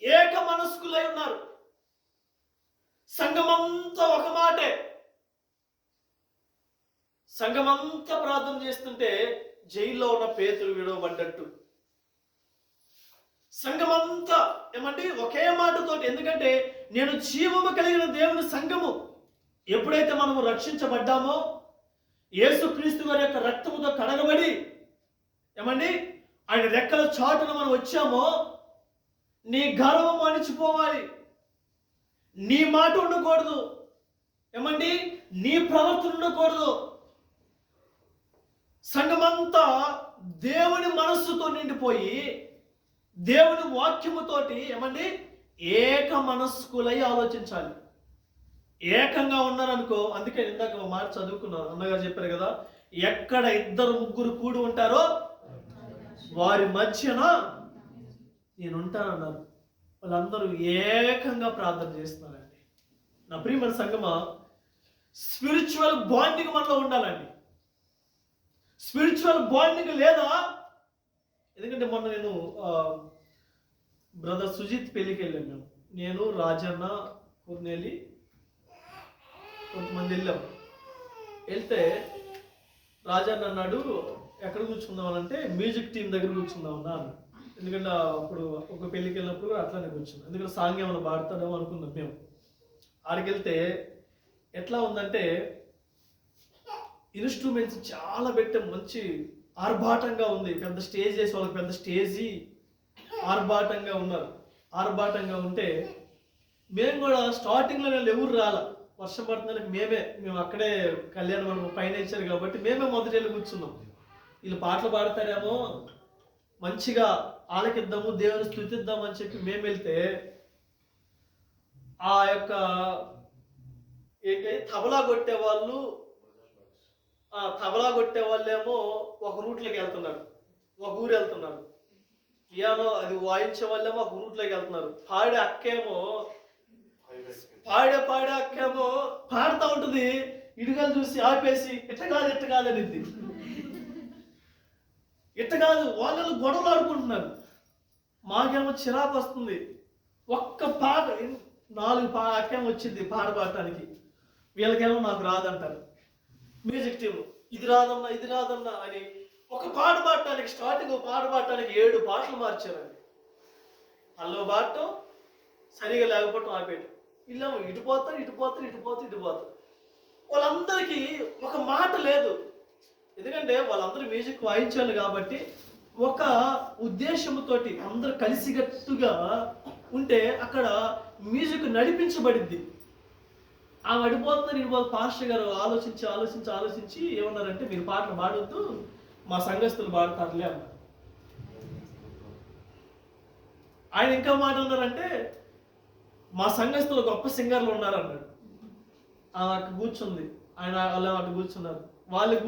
ఏక మనస్కులై ఉన్నారు. సంఘమంతా ఒక మాటే. సంఘమంతా ప్రార్థన చేస్తుంటే జైల్లో ఉన్న పేతురు విడవబడ్డట్టు సంఘమంతా ఏమంటే ఒకే మాటతోటి. ఎందుకంటే నేను జీవము కలిగిన దేవుని సంఘము. ఎప్పుడైతే మనము రక్షించబడ్డామో, యేసుక్రీస్తు వారి యొక్క రక్తముతో కడగబడి ఏమండి ఆయన రెక్కల చాటున మనం వచ్చామో, నీ గర్వము అణిచిపోవాలి. నీ మాట ఉండకూడదు. ఏమండి నీ ప్రవర్తన ఉండకూడదు. సంఘమంతా దేవుని మనస్సుతో నిండిపోయి దేవుని వాక్యముతోటి ఏమండి ఏక మనస్కులై ఆలోచించాలి. ఏకంగా ఉన్నారనుకో, అందుకే ఇందాక ఒక మాట చదువుకున్నాను, అన్నగారు చెప్పారు కదా, ఎక్కడ ఇద్దరు ముగ్గురు కూడి ఉంటారో వారి మధ్యన నేను ఉంటానన్నారు. వాళ్ళందరూ ఏకంగా ప్రార్థన చేస్తున్నారండి. నా ప్రియమైన సంగమా, స్పిరిచువల్ బాండింగ్ మనలో ఉండాలండి. స్పిరిచువల్ బాండింగ్ లేదా, ఎందుకంటే మొన్న నేను బ్రదర్ సుజిత్ పెళ్ళికి వెళ్ళాను. నేను రాజన్న కొన్నేళ్ళి కొంతమంది వెళ్తే రాజన్న అన్నాడు, ఎక్కడ కూర్చుందాం అంటే మ్యూజిక్ టీం దగ్గర కూర్చుందాం అన్నాను. ఎందుకంటే అప్పుడు ఒక పెళ్ళికి వెళ్ళినప్పుడు అట్లానే కూర్చున్నాం. ఎందుకంటే సాంగ్ ఏమైనా పాడతాడేమో అనుకున్నాం మేము. ఆడికి వెళ్తే ఎట్లా ఉందంటే ఇన్స్ట్రుమెంట్స్ చాలా పెట్టాం, మంచి ఆర్భాటంగా ఉంది. పెద్ద స్టేజ్ చేసి వాళ్ళకి పెద్ద స్టేజీ ఆర్భాటంగా ఉన్నారు. ఆర్భాటంగా ఉంటే మేము కూడా స్టార్టింగ్లో ఎవరు రాలా, వర్షం పడుతుందని మేము అక్కడే కళ్యాణ మండపం పైన ఇచ్చారు కాబట్టి మేమే మొదటి వెళ్ళి కూర్చున్నాం. వీళ్ళు పాటలు పాడతారేమో, మంచిగా ఆలకిద్దాము, దేవుని స్తుతిద్దాము అని చెప్పి మేము వెళ్తే ఆ యొక్క తబలా కొట్టే వాళ్ళేమో ఒక రూట్లోకి వెళ్తున్నారు, ఒక ఊరు వెళ్తున్నారు. పియానో అది వాయించే వాళ్ళేమో ఒక రూట్లోకి వెళ్తున్నారు. పాడే అక్కేమో పాడుతూ ఉంటుంది. ఇటుకలు చూసి ఆపేసి ఇట్ట కాదు అనేది. ఇట్ట కాదు, వాళ్ళు గొడవలు ఆడుకుంటున్నారు. మాకేమో చిరాకు వస్తుంది. ఒక్క పాట 4 అక్కేమో వచ్చింది పాట పాడటానికి, వీళ్ళకేమో నాకు రాదంటారు. మ్యూజిక్ టీమ్ ఇది రాదన్నా అని ఒక పాట పాడటానికి, స్టార్టింగ్ పాట పాడటానికి 7 పాటలు మార్చారండి. హలో పాడటం సరిగా లేకపోవటం ఆపేయటం. ఇలా ఇటు పోతారు. వాళ్ళందరికీ ఒక మాట లేదు. ఎందుకంటే వాళ్ళందరూ మ్యూజిక్ వాయించాలి కాబట్టి ఒక ఉద్దేశంతో అందరూ కలిసిగట్టుగా ఉంటే అక్కడ మ్యూజిక్ నడిపించబడింది. ఆ అడిపోతున్నారు. పాస్టర్ గారు ఆలోచించి ఏమన్నారంటే, మీరు పాటలు పాడొద్దు, మా సంఘస్థులు పాడతారులే అన్నారు. ఆయన ఇంకా మాట అన్నారంటే, మా సంఘస్థులు గొప్ప సింగర్లు ఉన్నారన్నాడు. అక్కడ కూర్చుంది, వాళ్ళు అక్కడ కూర్చున్నారు. వాళ్ళకి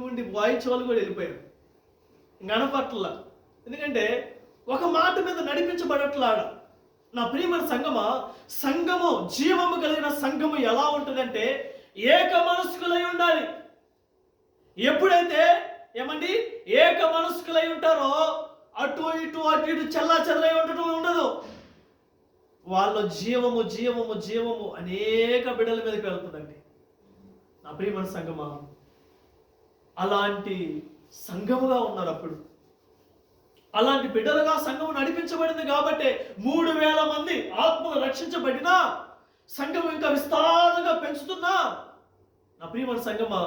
ఉండి వాయించే వాళ్ళు కూడా వెళ్ళిపోయారు. గణపట్ల, ఎందుకంటే ఒక మాట మీద నడిపించబడట్లాడ. నా ప్రియమైన సంఘము జీవము కలిగిన సంఘము ఎలా ఉంటుందంటే ఏక మనస్కులై ఉండాలి. ఎప్పుడైతే ఏమండి ఏక మనస్కులై ఉంటారో అటు ఇటు చల్లా చెదరై ఉండటం ఉండదు. వాళ్ళ జీవము అనేక బిడ్డల మీదకి వెళ్తుందండి. నా ప్రియమైన సంఘమా, అలాంటి సంఘముగా ఉన్నారు. అప్పుడు అలాంటి బిడ్డలుగా సంఘం నడిపించబడింది కాబట్టి 3,000 మంది ఆత్మలు రక్షించబడినా సంఘం ఇంకా విస్తారంగా పెంచుతున్నా నా ప్రియమైన సంఘమా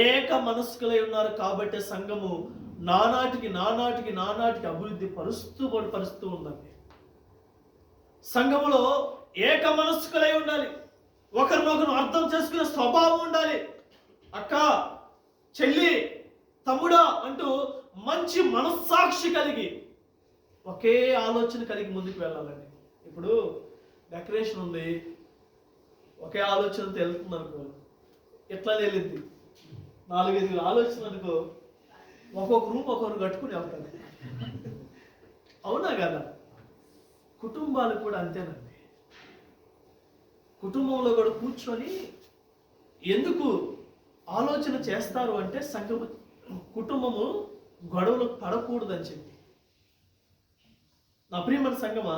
ఏక మనస్కులై ఉన్నారు కాబట్టి సంఘము నానాటికి అభివృద్ధి పరుస్తూ ఉందండి. సంఘములో ఏక మనస్కులై ఉండాలి, ఒకరినొకరు అర్థం చేసుకునే స్వభావం ఉండాలి. అక్క, చెల్లి, తమ్ముడా అంటూ మంచి మనస్సాక్షి కలిగి ఒకే ఆలోచన కలిగి ముందుకు వెళ్ళాలండి. ఇప్పుడు డెకరేషన్ ఉంది, ఒకే ఆలోచనతో వెళ్తుంది అనుకో, ఎట్లా వెళ్ళింది 4-5 ఆలోచనలు అనుకో, ఒక్కొక్క రూమ్ ఒక్కొక్కరు కట్టుకుని వెళ్తారు. అవునా కదా? కుటుంబాలు కూడా అంతేనండి. కుటుంబంలో కూడా కూర్చొని ఎందుకు ఆలోచన చేస్తారు అంటే కుటుంబము గొడవలు పడకూడదని చెప్పి. నా ప్రియమైన సంఘమా,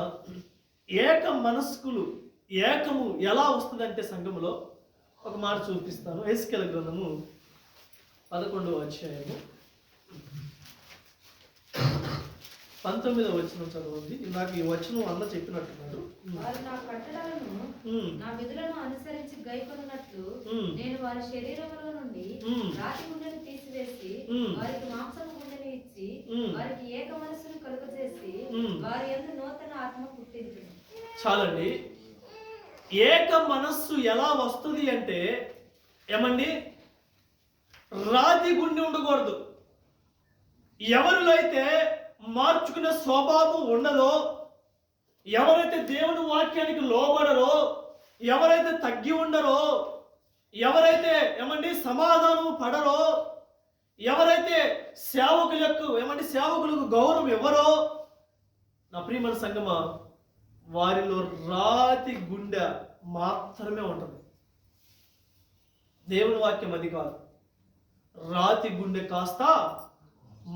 ఏకము ఎలా వస్తుందంటే సంఘములో ఒక మాట చూపిస్తాను. ఎస్కేల గ్రంథము 11వ అధ్యాయము 19వ వచనం చదవండి. నాకు ఈ వచనం అన్న చెప్పినట్టున్నారు. వారు నా కట్టడలను నా విధులను అనుసరించి గైకొనున్నట్లు నేను వారి శరీరములో నుండి రాతి గుండెను తీసివేసి వారికి మాంసము గుండెని ఇచ్చి వారికి ఏక మనస్సును కలుగజేసి వారి యందు నూతన ఆత్మ పుట్టింది. చాలండి. ఏక మనస్సు ఎలా వస్తుంది అంటే ఏమండి, రాతి గుండె ఉండకూడదు. ఎవరిలో అయితే మార్చుకునే స్వభావం ఉండదో, ఎవరైతే దేవుని వాక్యానికి లోబడరో, ఎవరైతే తగ్గి ఉండరో, ఎవరైతే ఏమండి సమాధానం పడరో, ఎవరైతే సేవకులకు గౌరవం ఇవ్వరో, నా ప్రియమైన సంగమా, వారిలో రాతి గుండె మాత్రమే ఉంటుంది. దేవుని వాక్యం అది కాదు. రాతి గుండె కాస్త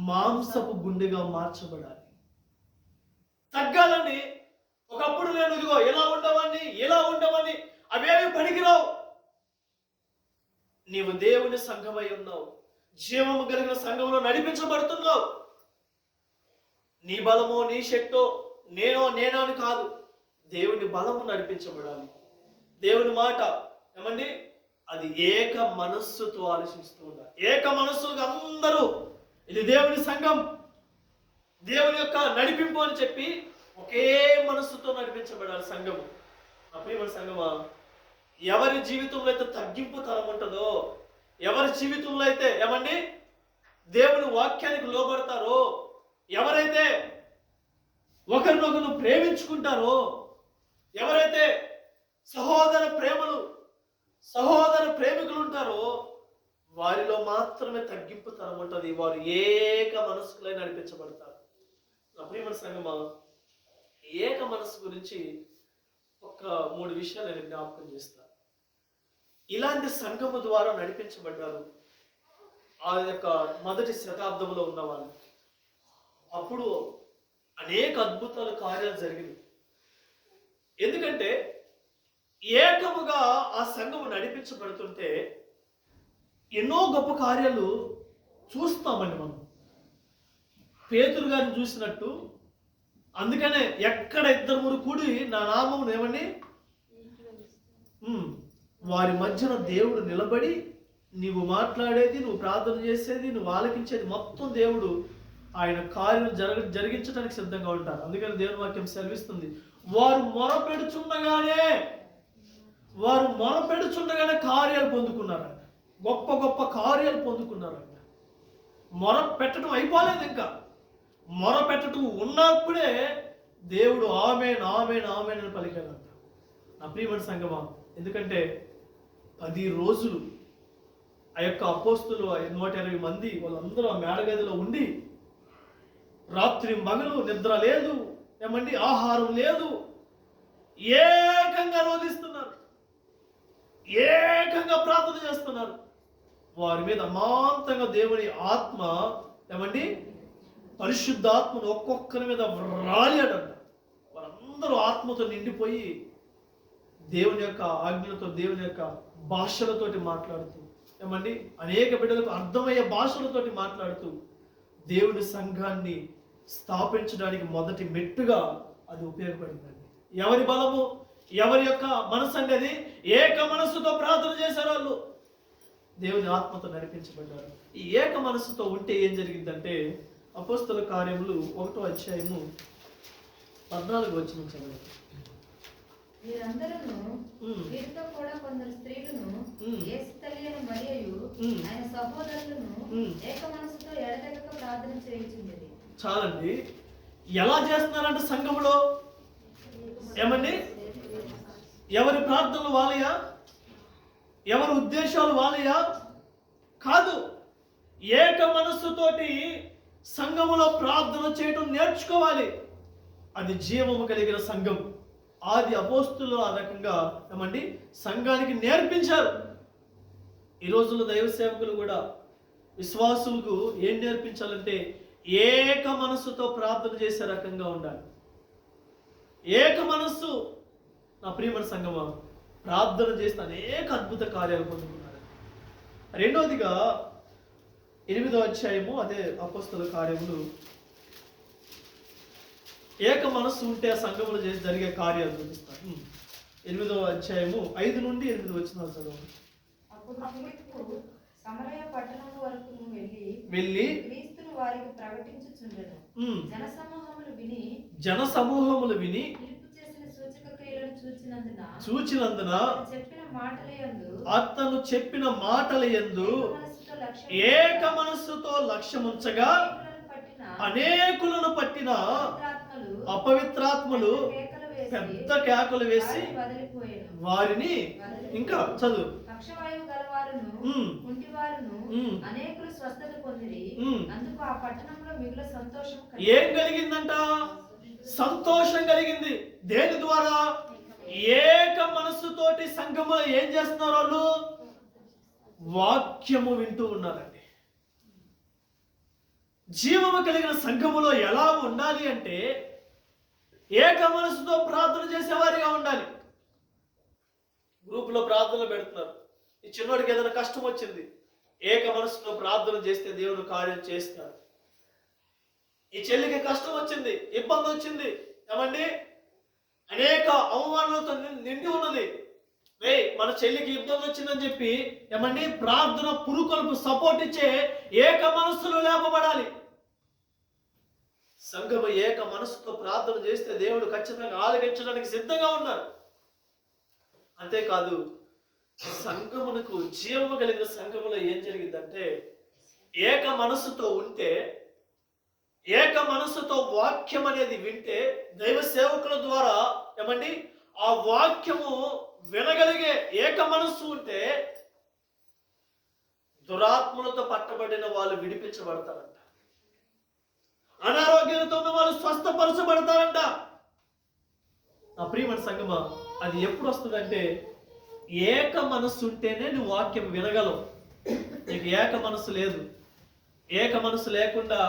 మాంసపు గుండెగా మార్చబడాలి. తగ్గాలండి. ఒకప్పుడు నేను ఇదిగో ఇలా ఉండవని అవేమి పనికిరావు. నీవు దేవుని సంఘమై ఉన్నావు, జీవము కలిగిన సంఘంలో నడిపించబడుతున్నావు. నీ బలమో నీ శక్తో నేనో అని కాదు, దేవుని బలము నడిపించబడాలి. దేవుని మాట ఏమండి, అది ఏక మనస్సుతో ఆలోచిస్తూ ఉండాలి. ఏక మనస్సుగా అందరూ ఇది దేవుని సంఘం, దేవుని యొక్క నడిపింపు అని చెప్పి ఒకే మనస్సుతో నడిపించబడాలి సంఘము. అప్పుడు సంఘమా, ఎవరి జీవితంలో అయితే తగ్గింపు తరం ఉంటుందో, ఎవరి జీవితంలో అయితే ఏమండి దేవుని వాక్యానికి లోబడతారో, ఎవరైతే ఒకరినొకరు ప్రేమించుకుంటారో, ఎవరైతే సహోదర ప్రేమికులు ఉంటారో, వారిలో మాత్రమే తగ్గింపు తరం ఉంటుంది. వారు ఏక మనస్కులై నడిపించబడతారు. నా ప్రియమైన సంఘమా, ఏక మనస్సు గురించి ఒక 3 విషయాలు నేను జ్ఞాపకం చేస్తాను. ఇలాంటి సంఘము ద్వారా నడిపించబడ్డారు ఆ యొక్క మొదటి శతాబ్దంలో ఉన్నవాళ్ళు. అప్పుడు అనేక అద్భుతాల కార్యాలు జరిగింది. ఎందుకంటే ఏకముగా ఆ సంఘము నడిపించబడుతుంటే ఎన్నో గొప్ప కార్యాలు చూస్తామండి మనం. పేతురు గారిని చూసినట్టు, అందుకనే ఎక్కడ 2-3 కూడి నా నామమును ఏమండి వారి మధ్యన దేవుడు నిలబడి, నీవు మాట్లాడేది, నువ్వు ప్రార్థన చేసేది, నువ్వు ఆలకించేది మొత్తం దేవుడు ఆయన కార్యం జరిగించడానికి సిద్ధంగా ఉంటారు. అందుకని దేవుని వాక్యం సెలవిస్తుంది, వారు మొరపెడుచుండగానే కార్యాలు పొందుకున్నారంట. గొప్ప గొప్ప కార్యాలు పొందుకున్నారంట. మొర పెట్టడం అయిపోలేదు, ఇంకా మొర పెట్టడం ఉన్నప్పుడే దేవుడు ఆమేన్ అని పలికాడంట. నా ప్రియమైన సంఘమా, ఎందుకంటే 10 రోజులు ఆ యొక్క అపోస్తులు 120 మంది వాళ్ళందరూ ఆ మేడగదిలో ఉండి రాత్రి మగలు నిద్ర లేదు, ఏమండి ఆహారం లేదు, ఏకంగా రోధిస్తున్నారు, ఏకంగా ప్రార్థన చేస్తున్నారు. వారి మీద అమాంతంగా దేవుని ఆత్మ ఏమండి పరిశుద్ధాత్మను ఒక్కొక్కరి మీద రాలియాడంట. వారందరూ ఆత్మతో నిండిపోయి దేవుని యొక్క ఆజ్ఞలతో, దేవుని యొక్క భాషలతోటి మాట్లాడుతూ, ఏమండి అనేక బిడ్డలకు అర్థమయ్యే భాషలతోటి మాట్లాడుతూ దేవుని సంఘాన్ని స్థాపించడానికి మొదటి మెట్టుగా అది ఉపయోగపడిందండి. ఎవరి బలము, ఎవరి యొక్క మనసు అనేది ఏక మనస్సుతో ప్రార్థన చేశారు వాళ్ళు. దేవుని ఆత్మతో నడిపించబడ్డారు. ఈ ఏక మనస్సుతో ఉంటే ఏం జరిగిందంటే అపోస్తల కార్యములు 1వ అధ్యాయము 14వ వచనం చదవండి. వీరందరూను వీరితో కూడా కొందరు స్త్రీలను యేసు తల్లి అయిన మరియయు ఆయన సహోదరులను ఏక మనసుతో ఎడతెగక ప్రార్థన చేయుచుండేది. చాలండి. ఎలా చేస్తున్నారంటే సంఘములో ఏమండి, ఎవరి ప్రార్థనలు వాళ్ళయా, ఎవరి ఉద్దేశాలు వాళ్ళయా కాదు. ఏక మనస్సుతోటి సంఘములో ప్రార్థన చేయడం నేర్చుకోవాలి. అది జీవము కలిగిన సంఘం. ఆది అపోస్తులు ఆ రకంగా ఏమండి సంఘానికి నేర్పించారు. ఈ రోజుల్లో దైవ సేవకులు కూడా విశ్వాసులకు ఏం నేర్పించాలంటే ఏక మనస్సుతో ప్రార్థన చేసే రకంగా ఉండాలి. ఏక మనస్సు. నా ప్రియమైన సంఘమా, ప్రార్థన చేస్తే అనేక అద్భుత కార్యాలు పొందుతున్నారు. రెండవదిగా 8వ అధ్యాయము అదే అపోస్తల కార్యములు, ఏక మనస్సు ఉంటే ఆ సంఘములు చేసి జరిగే కార్యాలు చూపిస్తాను. 8వ అధ్యాయము 5 నుండి 8 వచనాలు చదవండి. అప్పుడు ఫిలిప్పు సమరయ పట్టణం వరకు వెళ్ళి క్రీస్తును వారికి ప్రకటించుచుండెను. జనసమూహములు విని ఫిలిప్పు చేసిన సూచక క్రియలను చూచినందున అతను చెప్పిన మాటలయందు ఏక మనస్సుతో లక్ష్యముంచగా అనేకులను పట్టిన అపవిత్రాత్మలు పెద్ద కేకలు వేసి వారిని, ఇంకా చదువు, పక్షవాయువు గలవారును కుంటివారును అనేకులు స్వస్థత పొందిరి. అందుకు ఆ పట్టణంలో మిగుల సంతోషం. ఏం కలిగిందంట? సంతోషం కలిగింది. దేని ద్వారా? ఏక మనస్సుతోటి సంఘములో ఏం చేస్తున్నారు వాళ్ళు? వాక్యము వింటూ ఉన్నారండి. జీవము కలిగిన సంఘములో ఎలా ఉండాలి అంటే ఏక మనస్సుతో ప్రార్థన చేసేవారిగా ఉండాలి. గ్రూపులో ప్రార్థనలు పెడుతున్నారు. ఈ చిన్నోడికి ఏదైనా కష్టం వచ్చింది, ఏక మనస్సుతో ప్రార్థన చేస్తే దేవుడు కార్యం చేస్తాడు. ఈ చెల్లికి కష్టం వచ్చింది, ఇబ్బంది వచ్చింది, ఏమండి అనేక అవమానాలతో నిండి ఉన్నది. మన చెల్లికి ఇబ్బంది వచ్చిందని చెప్పి ఏమండి ప్రార్థన పురుకొల్పు సపోర్ట్ ఇచ్చే ఏక మనస్సులో లేపబడాలి. సంఘము ఏక మనస్సుతో ప్రార్థన చేస్తే దేవుడు ఖచ్చితంగా ఆలకించడానికి సిద్ధంగా ఉన్నారు. అంతేకాదు, సంఘమునకు జీవము కలిగిన సంఘములో ఏం జరిగిందంటే ఏక మనస్సుతో ఉంటే, ఏక మనస్సుతో వాక్యం అనేది వింటే, దైవ సేవకుల ద్వారా ఏమండి ఆ వాక్యము వినగలిగే ఏక మనస్సు ఉంటే దురాత్మలతో పట్టబడిన వాళ్ళు విడిపించబడతారంట. అనారోగ్యాలతో ఉన్న వాళ్ళు స్వస్థపరచబడతారంట. నా ప్రియమైన సంగమా, అది ఎప్పుడు వస్తుందంటే ఏక మనస్సు ఉంటేనే నువ్వు వాక్యం వినగలవు. నీకు ఏక మనస్సు లేదు. ఏక మనస్సు లేకుండా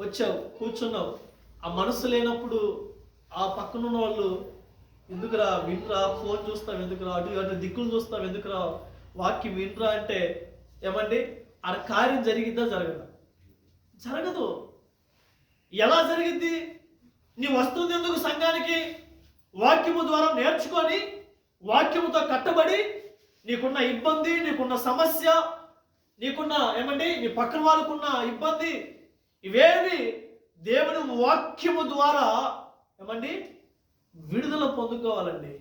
వచ్చావు, కూర్చున్నావు. ఆ మనస్సు లేనప్పుడు ఆ పక్కనున్న వాళ్ళు ఎందుకురా వినరా, ఫోన్ చూస్తావు ఎందుకురా, అటు దిక్కులు చూస్తావు ఎందుకురా, వాక్యం వినరా అంటే ఏమండి ఆ కార్యం జరిగిద్దా? జరగదు. ఎలా జరిగింది? నీ వస్తుంది ఎందుకు సంఘానికి? వాక్యము ద్వారా నేర్చుకొని వాక్యముతో కట్టబడి నీకున్న ఇబ్బంది, నీకున్న సమస్య, నీకున్న ఏమండి నీ పక్కన వాళ్ళకున్న ఇబ్బంది, ఇవేవి దేవుని వాక్యము ద్వారా ఏమండి విడుదల పొందుకోవాలండి.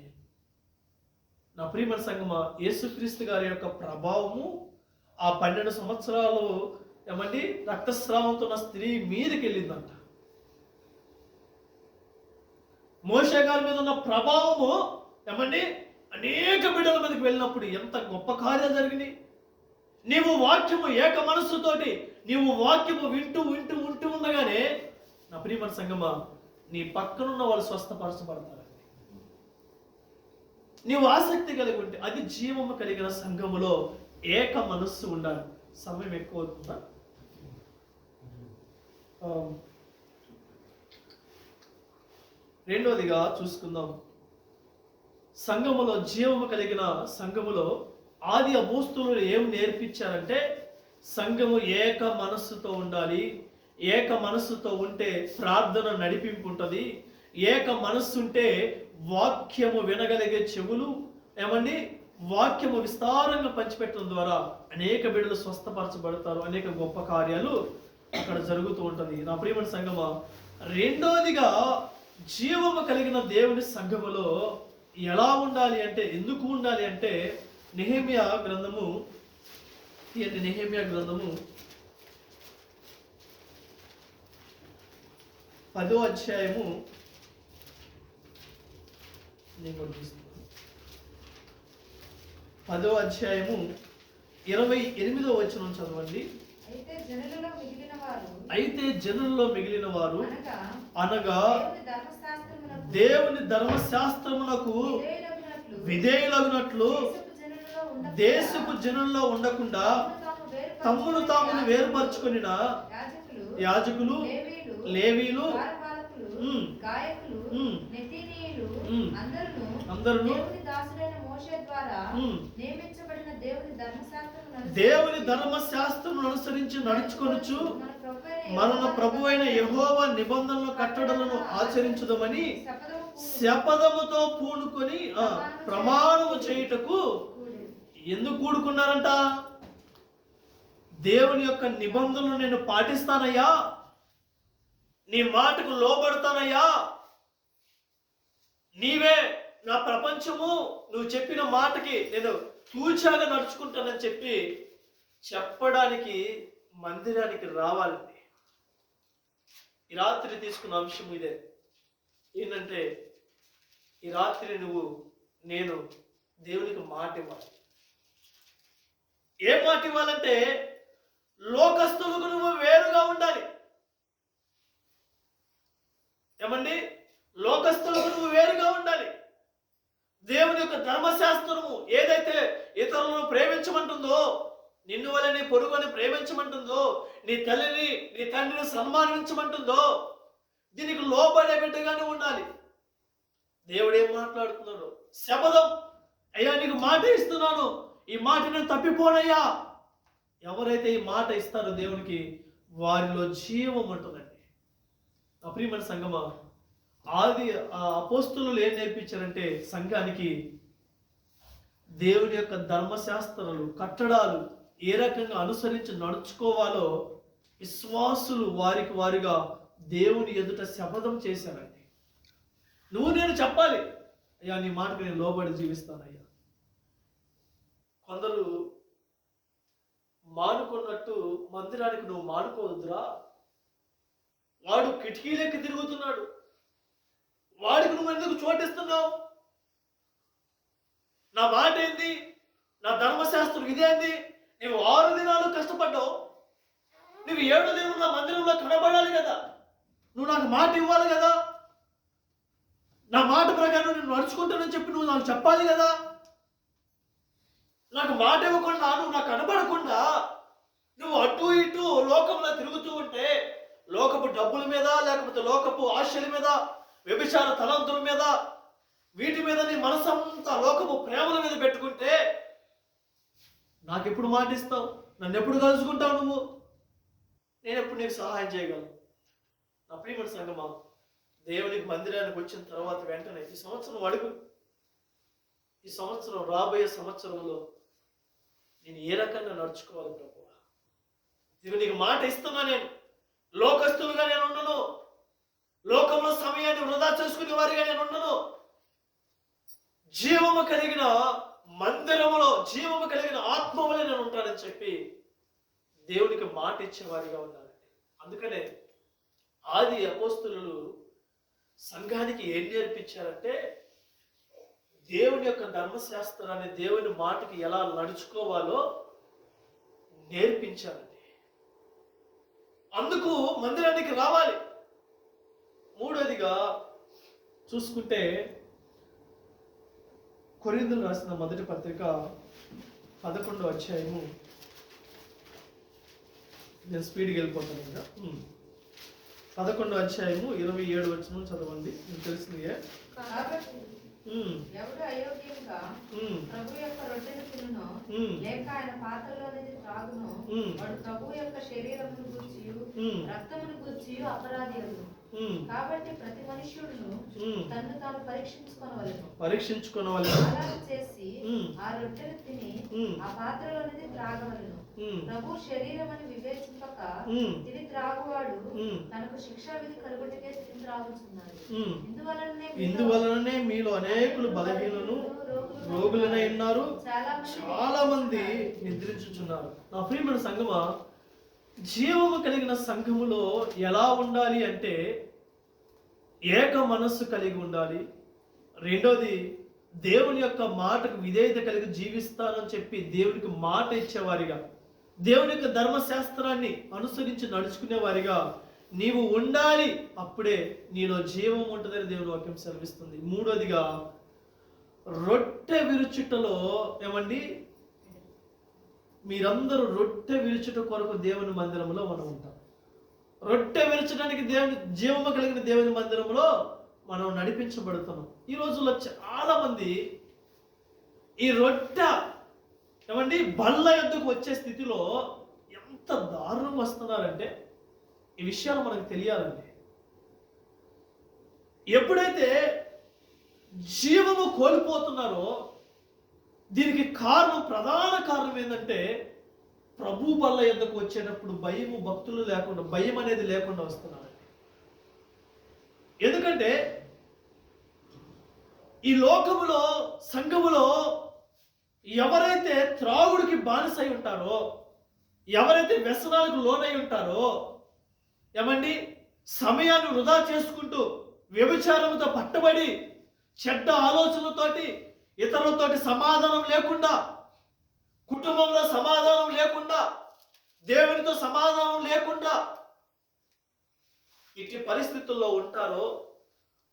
నా ప్రియమైన సంగమా, యేసుక్రీస్తు గారి యొక్క ప్రభావము ఆ 12 సంవత్సరాలు ఏమండి రక్తస్రావంతో ఉన్న స్త్రీ మీదకి వెళ్ళిందంట. మోషే గారి మీద ఉన్న ప్రభావము ఏమండి అనేక బిడ్డల మీదకి వెళ్ళినప్పుడు ఎంత గొప్ప కార్యాలు జరిగినాయి. నీవు వాక్యము ఏక మనస్సుతోటి నీవు వాక్యము వింటూ వింటూ ఉంటూ ఉండగానే నా ప్రియమైన సంగమా, నీ పక్కనున్న వాళ్ళు స్వస్థపరచబడతారండి. నీవు ఆసక్తి కలిగి ఉంటే అది జీవము కలిగిన సంఘములో ఏక మనస్సు ఉండాలి. సమయం ఎక్కువ అవుతుందా? రెండోదిగా చూసుకుందాం. సంఘములో జీవము కలిగిన సంఘములో ఆది అపోస్తలులు ఏం నేర్పించారంటే సంఘము ఏక మనస్సుతో ఉండాలి, ఏక మనస్సుతో ఉంటే ప్రార్థన నడిపింపు ఉంటుంది. ఏక మనస్సు ఉంటే వాక్యము వినగలిగే చెవులు, ఏమండి, వాక్యము విస్తారంగా పంచిపెట్టడం ద్వారా అనేక బిడ్డలు స్వస్థపరచబడతారు. అనేక గొప్ప కార్యాలు అక్కడ జరుగుతూ ఉంటుంది. నా ప్రియమైన సంఘమా, రెండోదిగా జీవము కలిగిన దేవుని సంఘములో ఎలా ఉండాలి అంటే, ఎందుకు ఉండాలి అంటే, నెహెమ్యా గ్రంథము 10వ అధ్యాయము 28వ వచనం చదవండి. అయితే జనులలో మిగిలిన వారు అనగా దేవుని ధర్మశాస్త్రమునకు విధేయులగునట్లు దేశపు జనుల్లో ఉండకుండా తమ్మును తామును వేరుపరచుకొనిన యాజకులు, లేవీలు, అందరూ దేవుని ధర్మశాస్త్రం అనుసరించి నడుచుకొనుచు మన ప్రభువైన యెహోవా నిబంధనల కట్టడలను ఆచరించుదామని శపథముతో పూనుకొని ప్రమాణము చేయుటకు ఎందుకు కూడుకున్నారంట? దేవుని యొక్క నిబంధనలు నేను పాటిస్తానయ్యా, నీ మాటకు లోబడతానయ్యా, నీవే నా ప్రపంచము, నువ్వు చెప్పిన మాటకి నేను తూచాగా నడుచుకుంటానని చెప్పడానికి మందిరానికి రావాలండి. ఈ రాత్రి తీసుకున్న అంశం ఇదే. ఏంటంటే, ఈ రాత్రి నేను దేవునికి మాట ఇవ్వాలి. ఏ మాట ఇవ్వాలంటే, లోకస్తులకు నువ్వు వేరుగా ఉండాలి. ఏమండి, లోకస్తులకు నువ్వు వేరుగా ఉండాలి. దేవుని యొక్క ధర్మశాస్త్రము ఏదైతే ఇతరులను ప్రేమించమంటుందో, నిన్ను వల్ల నీ పొరుగుని ప్రేమించమంటుందో, నీ తల్లిని నీ తండ్రిని సన్మానించమంటుందో, దీనికి లోబడే బిడ్డగానే ఉండాలి. దేవుడు ఏం మాట్లాడుతున్నాడు? శపథం, అయ్యా నీకు మాట ఇస్తున్నాను, ఈ మాట నేను తప్పిపోనయ్యా. ఎవరైతే ఈ మాట ఇస్తారో దేవునికి, వారిలో జీవం ఉంటుందండి. నా ప్రియమైన సంగమా, అపోస్తులు ఏం నేర్పించారంటే, సంఘానికి దేవుని యొక్క ధర్మశాస్త్రాలు, కట్టడాలు ఏ రకంగా అనుసరించి నడుచుకోవాలో విశ్వాసులు వారికి వారిగా దేవుని ఎదుట శపథం చేశారండి. నువ్వు నేను చెప్పాలి, అయ్యా నీ మాటకు నేను లోబడి జీవిస్తానయ్యా. కొందరు మానుకున్నట్టు మందిరానికి నువ్వు మానుకోవద్దురా, వాడు కిటికీలెక్కి తిరుగుతున్నాడు, వాడికి నువ్వు ఎందుకు చోటిస్తున్నావు? నా మాట ఏంది? నా ధర్మశాస్త్రం ఇదేంది? నువ్వు 6 దినాలు కష్టపడ్డావు, నువ్వు 7 దినాలు నా మందిరంలో కనబడాలి కదా, నువ్వు నాకు మాట ఇవ్వాలి కదా, నా మాట ప్రకారం నేను నడుచుకుంటానని చెప్పి నువ్వు నాకు చెప్పాలి కదా. నాకు మాట ఇవ్వకుండా, నువ్వు నాకు కనబడకుండా నువ్వు అటు ఇటు లోకంలో తిరుగుతూ ఉంటే, లోకపు డబ్బుల మీద, లేకపోతే లోకపు ఆశల మీద, వ్యభిచార తలంతుల మీద, వీటి మీద నీ మనసంతా లోకపు ప్రేమల మీద పెట్టుకుంటే, నాకెప్పుడు మాట ఇస్తావు? నన్ను ఎప్పుడు కలుసుకుంటావు? నేను ఎప్పుడు నీకు సహాయం చేయగలను? నా ప్రియమైన సంగమా, దేవునికి మందిరానికి వచ్చిన తర్వాత వెంటనే ఈ సంవత్సరం అడుగు, ఈ సంవత్సరం రాబోయే సంవత్సరంలో నేను ఏ రకంగా నడుచుకోవాలి ప్రభువా? నీకు మాట ఇస్తున్నా, నేను లోకస్తులుగా నేను ఉండను, లోకంలో సమయాన్ని వృధా చేసుకునే వారిగా నేను ఉండను, జీవము కలిగిన మందిరములో జీవము కలిగిన ఆత్మవలే నేను ఉంటానని చెప్పి దేవునికి మాట ఇచ్చేవారిగా ఉండాలండి. అందుకనే ఆది అపోస్తులు సంఘానికి ఏం నేర్పించారంటే, దేవుని యొక్క ధర్మశాస్త్రాన్ని, దేవుని మాటకి ఎలా నడుచుకోవాలో నేర్పించారండి. అందుకు మందిరానికి రావాలి. మూడోదిగా చూసుకుంటే, కొరింథీయులకు రాసిన మొదటి పత్రిక 11వ అధ్యాయము, నేను స్పీడ్కి వెళ్ళిపోతాను ఇంకా. 11వ అధ్యాయము 27వ వచనం చదవండి. మీకు తెలిసిందే. ఎవడు అయోగ్యంగా ప్రభు యొక్క రొట్టెను తినునో లేక ఆయన పాత్రలోనిది త్రాగునో వాడు ప్రభు యొక్క శరీరమును గూర్చి రక్తమును గూర్చి అపరాధి అగును. కాబట్టి ప్రతి మనుష్యుడును తన్ను తాను పరీక్షించుకొనవలెను. అలా చేసి ఆ రొట్టెను తిని ఆ పాత్రలోనిది త్రాగవలెను. ప్రభు శరీరం అని వివేచింపక తిని త్రాగువాడు తనకు శిక్షా విధి కలుగుటకే తిని త్రాగుచున్నాడు. ఇందువలననే మీలో అనేకులు బలహీనులను రోగులనై ఉన్నారు, చాలా మంది నిద్రించుచున్నారు. నా ప్రియమైన సంఘమా, జీవము కలిగిన సంఘములో ఎలా ఉండాలి అంటే ఏక మనస్సు కలిగి ఉండాలి. రెండోది, దేవుని యొక్క మాటకు విధేయత కలిగి జీవిస్తానని చెప్పి దేవునికి మాట ఇచ్చేవారిగా, దేవుని యొక్క ధర్మశాస్త్రాన్ని అనుసరించి నడుచుకునే వారిగా నీవు ఉండాలి. అప్పుడే నీలో జీవం ఉంటుందని దేవుని వాక్యం సెలవిస్తుంది. మూడోదిగా, రొట్టె విరుచుటలో ఏమండి, మీరందరూ రొట్టె విరుచుట కొరకు దేవుని మందిరంలో మనం ఉంటాం. రొట్టె విరచడానికి దేవుని జీవము కలిగిన దేవుని మందిరంలో మనం నడిపించబడుతున్నాం. ఈ రోజుల్లో చాలా మంది ఈ రొట్టె ఏమండి బల్ల యొద్దకు వచ్చే స్థితిలో ఎంత దారుణం వస్తున్నారంటే ఈ విషయాలు మనకు తెలియాలండి. ఎప్పుడైతే జీవము కోల్పోతున్నారో దీనికి ప్రధాన కారణం ఏంటంటే ప్రభు బల్ల యొద్దకు వచ్చేటప్పుడు భయము భక్తులు లేకుండా, భయం అనేది లేకుండా వస్తున్నారండి. ఎందుకంటే ఈ లోకములో సంఘములో ఎవరైతే త్రాగుడికి బానిసై ఉంటారో, ఎవరైతే వ్యసనాలకు లోనై ఉంటారో, ఏమండి సమయాన్ని వృధా చేసుకుంటూ వ్యభిచారంతో పట్టబడి చెడ్డ ఆలోచనలతోటి ఇతరులతోటి సమాధానం లేకుండా, కుటుంబంలో సమాధానం లేకుండా, దేవునితో సమాధానం లేకుండా ఇట్టి పరిస్థితుల్లో ఉంటారో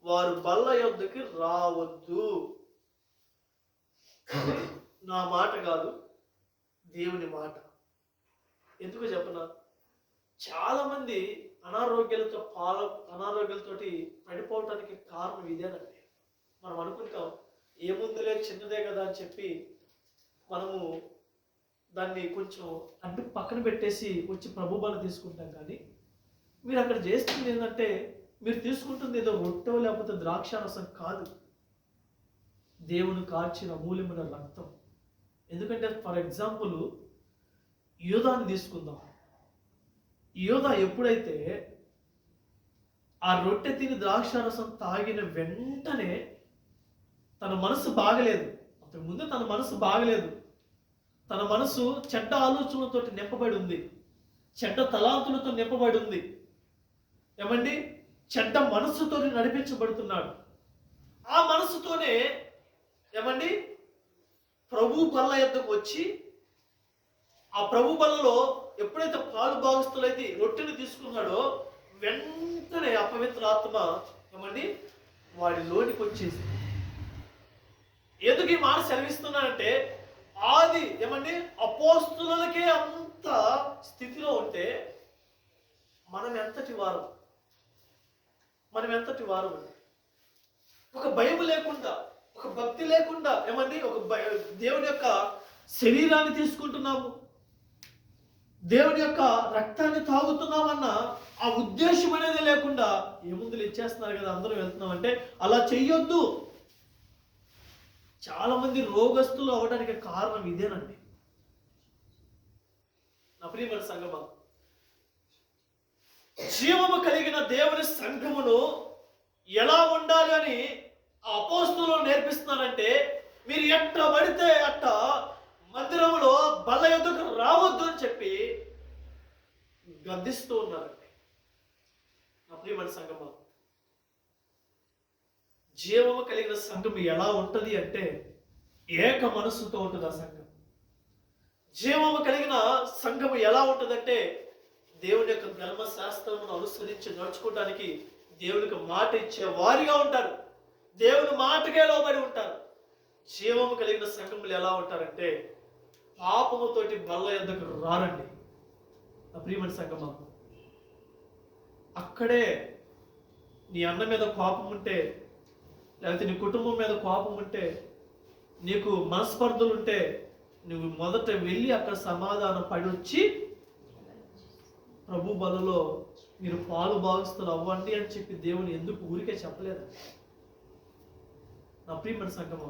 వారు బల్ల యొద్దకి రావద్దు. నా మాట కాదు, దేవుని మాట. ఎందుకు చెప్పనా, చాలా మంది అనారోగ్యాలతోటి పడిపోవటానికి కారణం ఇదేనండి. మనం అనుకుంటాం ఏముందిలే, చిన్నదే కదా అని చెప్పి మనము దాన్ని కొంచెం అడ్డు పక్కన పెట్టేసి వచ్చి ప్రభు బల తీసుకుంటాం. కానీ మీరు అక్కడ చేస్తుంది ఏంటంటే, మీరు తీసుకుంటుంది ఏదో రొట్టె లేకపోతే ద్రాక్షారసం కాదు, దేవుని కార్చిన అమూల్యమైన రక్తం. ఎందుకంటే ఫర్ ఎగ్జాంపుల్ యోధాని తీసుకుందాం. యోధా ఎప్పుడైతే ఆ రొట్టె తిని ద్రాక్షారసం తాగిన వెంటనే తన మనసు బాగలేదు. అంతకుముందు తన మనసు బాగలేదు. తన మనసు చెడ్డ ఆలోచనలతో నింపబడి ఉంది, చెడ్డ తలాంతులతో నింపబడి ఉంది. ఏమండి చెడ్డ మనస్సుతో నడిపించబడుతున్నాడు. ఆ మనసుతోనే ఏమండి ప్రభు బల్ల యొద్దకు వచ్చి ఆ ప్రభు బల్లలో ఎప్పుడైతే పాలు భాగస్తులైతే రొట్టెని తీసుకున్నాడో వెంటనే అపవిత్ర ఆత్మ ఏమండి వాడి లోనికి వచ్చేసి. ఎందుకు ఈ మాట సెలవిస్తున్నానంటే, ఆది ఏమండి అపోస్తులకే అంత స్థితిలో ఉంటే మనం ఎంతటి వారం ఒక భయం లేకుండా, ఒక భక్తి లేకుండా, ఏమండి దేవుని యొక్క శరీరాన్ని తీసుకుంటున్నాము, దేవుని యొక్క రక్తాన్ని తాగుతున్నామన్న ఆ ఉద్దేశం అనేది లేకుండా ఏముందులు ఇచ్చేస్తున్నారు కదా అందరూ వెళ్తున్నామంటే అలా చెయ్యొద్దు. చాలా మంది రోగస్తులు అవడానికి కారణం ఇదేనండి. నా ప్రియమైన సంఘమా, జీవము కలిగిన దేవుని సంఘమును ఎలా ఉండాలి అని ఆ అపోస్తులు నేర్పిస్తున్నారంటే, మీరు ఎట్ట పడితే అట్ట మందిరంలో బల్ల యొద్దకు రావద్దు అని చెప్పి గద్దిస్తూ ఉన్నారండి. నా ప్రియమైన సంఘమా, జీవము కలిగిన సంఘం ఎలా ఉంటది అంటే ఏక మనస్సుతో ఉంటుంది ఆ సంఘం. జీవము కలిగిన సంఘం ఎలా ఉంటుందంటే దేవుని యొక్క ధర్మశాస్త్రమును అనుసరించి నడుచుకోవడానికి దేవునికి మాట ఇచ్చే వారిగా ఉంటారు, దేవుని మాటకే లోబడి ఉంటారు. జీవము కలిగిన సంఘములు ఎలా ఉంటారంటే పాపముతోటి బల్ల యొద్దకు రారండి. నా ప్రియమైన సంఘమా, అక్కడే నీ అన్న మీద కోపం ఉంటే లేకపోతే నీ కుటుంబం మీద కోపం ఉంటే, నీకు మనస్పర్ధలు ఉంటే, నువ్వు మొదట వెళ్ళి అక్కడ సమాధానం పడి వచ్చి ప్రభు బలలో మీరు పాలు భాగస్తులు అవ్వండి అని చెప్పి దేవుని ఎందుకు ఊరికే చెప్పలేదు? నా ప్రియమైన సంగమా,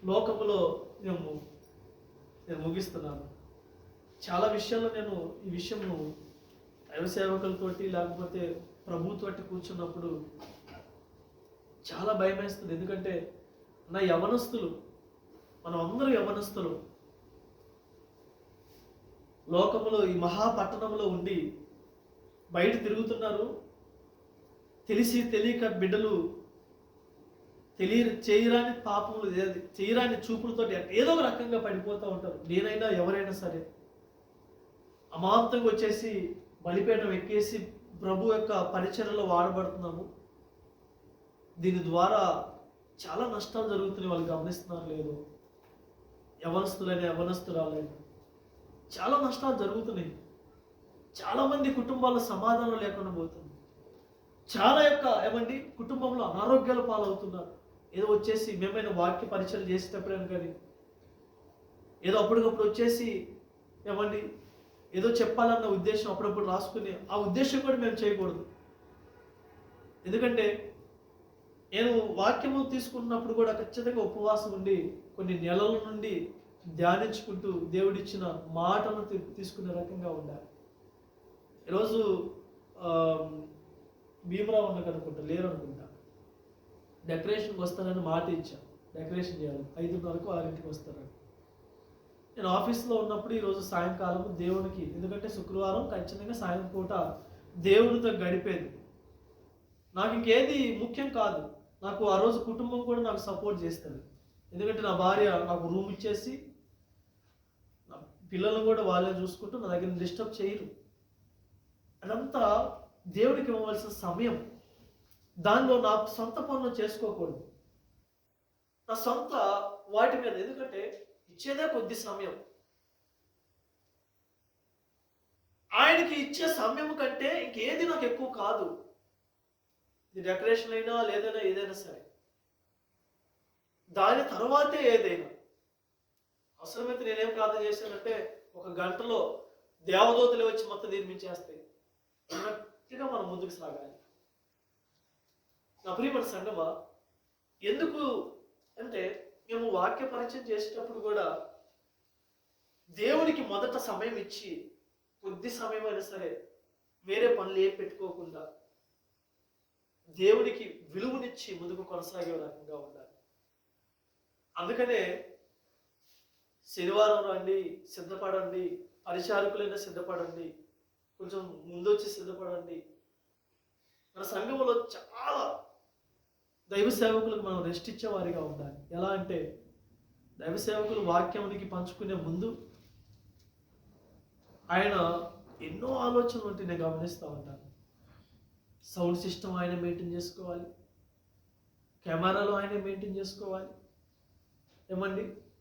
లోకములో నేను ముగిస్తున్నాను. చాలా విషయాల్లో నేను ఈ విషయంను దైవ సేవకులతోటి లేకపోతే ప్రభుతోటి కూర్చున్నప్పుడు చాలా భయం వేస్తుంది. ఎందుకంటే నా యవనస్తులు, మనం అందరూ యవనస్తులు, లోకములో ఈ మహాపట్టణంలో ఉండి బయట తిరుగుతున్నారు. తెలిసి తెలియక బిడ్డలు చేయరాని పాపములు, చేయరాని చూపులతో ఏదో ఒక రకంగా పడిపోతూ ఉంటారు. నేనైనా ఎవరైనా సరే అమాంతంగా వచ్చేసి బలిపీఠం ఎక్కేసి ప్రభు యొక్క పరిచర్యలో వాడబడుతున్నాము. దీని ద్వారా చాలా నష్టాలు జరుగుతున్నాయి. వాళ్ళు గమనిస్తున్నారు లేదు? యవనస్తులైన యవనస్తురాలైన చాలా నష్టాలు జరుగుతున్నాయి. చాలామంది కుటుంబాల్లో సమాధానం లేకుండా పోతుంది. చాలా కుటుంబంలో అనారోగ్యాల పాలవుతున్నారు. ఏదో వచ్చేసి మేమైనా వాక్య పరిచయం చేసేటప్పుడైనా కానీ ఏదో అప్పటికప్పుడు వచ్చేసి ఏదో చెప్పాలన్న ఉద్దేశం అప్పుడప్పుడు రాసుకుని ఆ ఉద్దేశం కూడా మేము చేయకూడదు. ఎందుకంటే నేను వాక్యము తీసుకున్నప్పుడు కూడా ఖచ్చితంగా ఉపవాసం ఉండి కొన్ని నెలల నుండి ధ్యానించుకుంటూ దేవుడిచ్చిన మాటలను తీసుకునే రకంగా ఉండాలి. ఈరోజు భీమరావు అనుకుంటా లేరు అనుకుంటా, డెకరేషన్కి వస్తానని మాట ఇచ్చాను. డెకరేషన్ చేయాలి 5:30కు 6ంటికి వస్తానని. నేను ఆఫీస్లో ఉన్నప్పుడు ఈరోజు సాయంకాలం దేవునికి, ఎందుకంటే శుక్రవారం ఖచ్చితంగా సాయం పూట దేవునితో గడిపేది. నాకు ఇంకేది ముఖ్యం కాదు. నాకు ఆ రోజు కుటుంబం కూడా నాకు సపోర్ట్ చేస్తుంది. ఎందుకంటే నా భార్య నాకు రూమ్ ఇచ్చేసి నా పిల్లలను కూడా వాళ్ళే చూసుకుంటూ నా దగ్గర డిస్టర్బ్ చేయరు. అదంతా దేవుడికి ఇవ్వవలసిన సమయం. దానిలో నా సొంత పనులు చేసుకోకూడదు. నా సొంత వాటి మీద, ఎందుకంటే ఇచ్చేదే కొద్ది సమయం. ఆయనకి ఇచ్చే సమయం కంటే ఇంకేది నాకు ఎక్కువ కాదు. ఇది డెకరేషన్ అయినా లేదైనా ఏదైనా సరే, దాని తర్వాతే ఏదైనా. అవసరమైతే నేనేం ప్రార్థన చేశానంటే 1 గంటలో దేవదూతలు వచ్చి మొత్తం నిర్మించేస్తాయి అన్నట్టుగా మనం ముందుకు సాగాలి. నా ప్రియమైన సంగమా, ఎందుకు అంటే మేము వాక్య పరిచయం చేసేటప్పుడు కూడా దేవునికి మొదట సమయం ఇచ్చి, కొద్ది సమయం అయినా సరే వేరే పనులు ఏం పెట్టుకోకుండా దేవునికి విలువనిచ్చి ముందుకు కొనసాగే రకంగా ఉండాలి. అందుకనే శనివారం రండి, సిద్ధపడండి, పరిచారకులైనా సిద్ధపడండి, కొంచెం ముందొచ్చి సిద్ధపడండి. మన సంఘంలో చాలా దైవ సేవకులకు మనం రెస్ట్ ఇచ్చేవారిగా ఉండాలి. ఎలా అంటే దైవ సేవకులు వాక్యానికి పంచుకునే ముందు ఆయన ఎన్నో ఆలోచనలు ఉంటే నేను గమనిస్తూ ఉంటాను. సౌండ్ సిస్టమ్ ఆయన మెయింటైన్ చేసుకోవాలి, కెమెరాలు ఆయన మెయింటైన్ చేసుకోవాలి,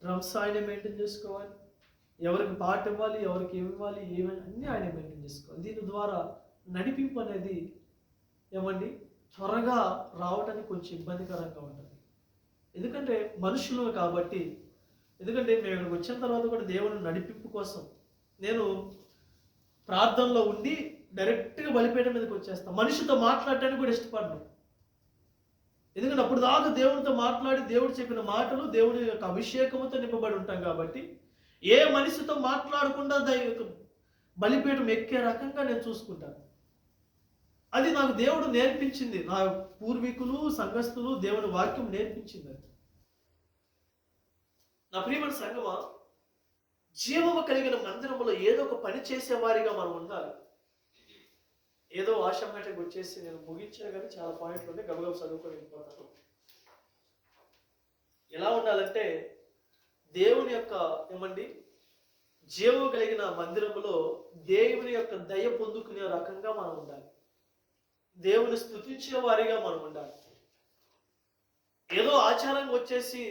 డ్రమ్స్ ఆయన మెయింటైన్ చేసుకోవాలి, ఎవరికి పాట ఇవ్వాలి, ఎవరికి ఏమి ఇవ్వాలి, ఏమైనా అన్నీ ఆయన మెయింటైన్ చేసుకోవాలి. దీని ద్వారా నడిపింపు అనేది త్వరగా రావడానికి కొంచెం ఇబ్బందికరంగా ఉంటుంది. ఎందుకంటే మనుషులు కాబట్టి. ఎందుకంటే మేము ఇక్కడికి వచ్చిన తర్వాత కూడా దేవుని నడిపింపు కోసం నేను ప్రార్థనలో ఉండి డైరెక్ట్గా బలిపీఠం మీదకి వచ్చేస్తాను. మనిషితో మాట్లాడటానికి కూడా ఇష్టపడను. ఎందుకంటే అప్పుడు దాకా దేవునితో మాట్లాడి దేవుడు చెప్పిన మాటలు దేవుని యొక్క అభిషేకంతో నింపబడి ఉంటాం కాబట్టి ఏ మనిషితో మాట్లాడకుండా బలిపీఠం ఎక్కే రకంగా నేను చూసుకుంటాను. అది నాకు దేవుడు నేర్పించింది. నా పూర్వీకులు, సంఘస్థులు దేవుని వాక్యం నేర్పించింది. అది నా ప్రియమైన సంగమా, జీవము కలిగిన మందిరంలో ఏదో ఒక పని చేసేవారిగా మనం ఉండాలి. ఏదో ఆశామాటకు వచ్చేసి నేను ముగించా కానీ చాలా పాయింట్లు ఉంటే గబగబ చదువుకొని వెళ్ళిపోతాను. ఎలా ఉండాలంటే దేవుని యొక్క జీవము కలిగిన మందిరంలో దేవుని యొక్క దయ పొందుకునే రకంగా మనం ఉండాలి. దేవుని స్తుతించే వారిగా మనం ఉండాలి. ఏదో ఆచారంగా వచ్చేసి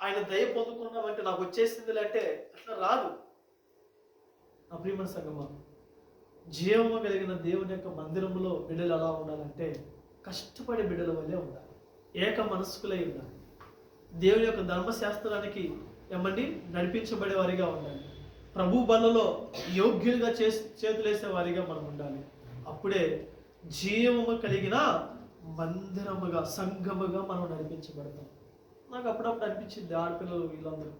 ఆయన దయ పొందుకున్నామంటే నాకు వచ్చేసింది అంటే అట్లా రాదు. నా ప్రియమైన సంగమా, జీవము కలిగిన దేవుని యొక్క మందిరంలో బిడ్డలు ఎలా ఉండాలంటే కష్టపడే బిడ్డల వల్లే ఉండాలి. ఏక మనస్కులై ఉండాలి. దేవుని యొక్క ధర్మశాస్త్రానికి ఏమండి నడిపించబడే వారిగా ఉండాలి. ప్రభు బలలో యోగ్యులుగా చేతులేసే వారిగా మనం ఉండాలి. అప్పుడే జీవము కలిగిన మందిరముగా, సంఘముగా మనం నడిపించబడతాం. నాకు అప్పుడప్పుడు అనిపించింది, ఆడపిల్లలు వీళ్ళందరూ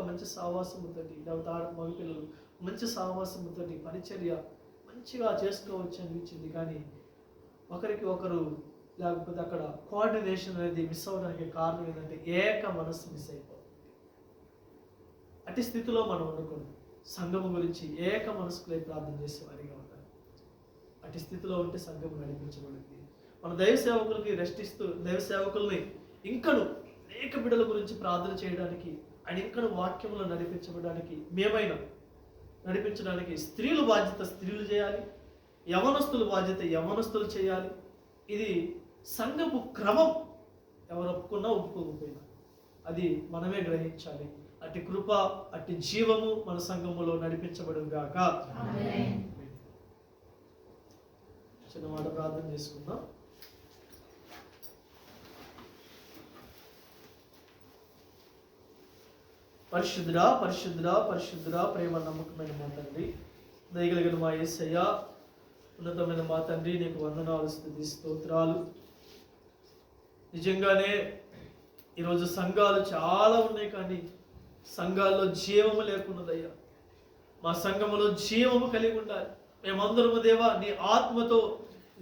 మంచి సావాసముతోటి, లేకపోతే మగపిల్లలు మంచి సావాసముతోటి పరిచర్య మంచిగా చేసుకోవచ్చు అనిపించింది. కానీ ఒకరికి ఒకరు లేకపోతే అక్కడ కోఆర్డినేషన్ అనేది మిస్ అవ్వడానికి కారణం ఏంటంటే ఏక మనస్సు మిస్ అయిపోతుంది. అట్టి స్థితిలో మనం ఉండకూడదు. సంఘము గురించి ఏక మనస్కులై ప్రార్థన చేసేవారిగా ఉండాలి. అట్టి స్థితిలో ఉంటే సంఘము నడిపించబడింది. మన దైవ సేవకులకి రెస్ట్ ఇస్తూ, దైవ సేవకుల్ని ఇంకను అనేక బిడ్డల గురించి ప్రార్థన చేయడానికి, ఆయన ఇంకను వాక్యములో నడిపించబడడానికి, మేమైనా నడిపించడానికి స్త్రీలు బాధ్యత స్త్రీలు చేయాలి, యవనస్తుల బాధ్యత యవనస్తులు చేయాలి. ఇది సంఘపు క్రమం. ఎవరు ఒప్పుకున్నా ఒప్పుకోకపోయినా అది మనమే గ్రహించాలి. అట్టి కృప, అట్టి జీవము మన సంఘములో నడిపించబడుగాక. చిన్న మాట ప్రార్థన చేసుకుందాం. పరిశుద్ధుడా, పరిశుద్ధుడా, పరిశుద్ధుడా, ప్రేమ నమ్మకమైన మా తండ్రి, దయగలిగిన మా యేసయ్య, ఉన్నతమైన మా తండ్రి, నీకు వందనాలు, స్తుతి, స్తోత్రాలు. నిజంగానే ఈరోజు సంఘాలు చాలా ఉన్నాయి, కానీ సంఘాల్లో జీవము లేకున్నదయ్యా. మా సంఘములో జీవము కలిగి ఉండాలి. మేమందరము దేవా నీ ఆత్మతో,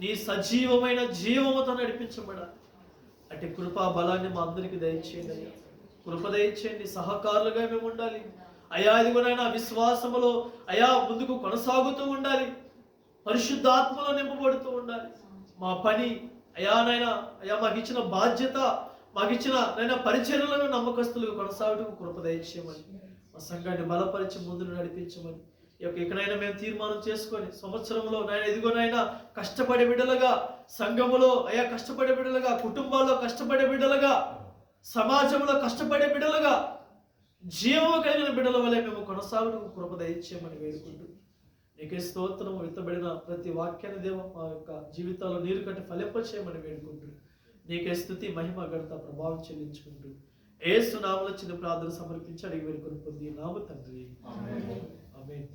నీ సజీవమైన జీవముతో నడిపించబడాలి. అట్టి కృపా బలాన్ని మా అందరికీ దయచేయండి అయ్యా. కృప దయచేయండి. సహకారులుగా మేము ఉండాలి అయా. ఇదిగోనైనా విశ్వాసములో అయా ముందుకు కొనసాగుతూ ఉండాలి. పరిశుద్ధాత్మలో నింపబడుతూ ఉండాలి. మా పని అయానైనా అయా మాకు ఇచ్చిన బాధ్యత, మాకు ఇచ్చిన నైనా పరిచర్యలను నమ్మకస్తులుగా కొనసాగుటకు కృప దయచేయమని, మా సంఘాన్ని బలపరిచి ముందుకు నడిపించమని, ఎక్కడైనా మేము తీర్మానం చేసుకొని సంవత్సరంలో నాయన ఎదుగునైనా కష్టపడే బిడ్డలుగా, సంఘములో అయా కష్టపడే బిడ్డలుగా, కుటుంబాల్లో కష్టపడే బిడ్డలుగా, సమాజంలో కష్టపడే బిడ్డలుగా, జీవము కలిగిన బిడ్డల వల్ల మేము కొనసాగుటకు కృప దయచేయమని వేడుకుంటూ, నీకే స్తోత్రం. విత్తబడిన ప్రతి వాక్యాన్ని దేవ మా యొక్క జీవితాల్లో నీరు కట్టి ఫలింపచేయమని వేడుకుంటూ, నీకే స్తుతి, మహిమ, ఘనత, ప్రభావం చెల్లించుకుంటూ యేసు నామములో చిన్న ప్రార్థన సమర్పించి అడిగి వేడుకొని పొంది నామ తండ్రి. ఆమేన్.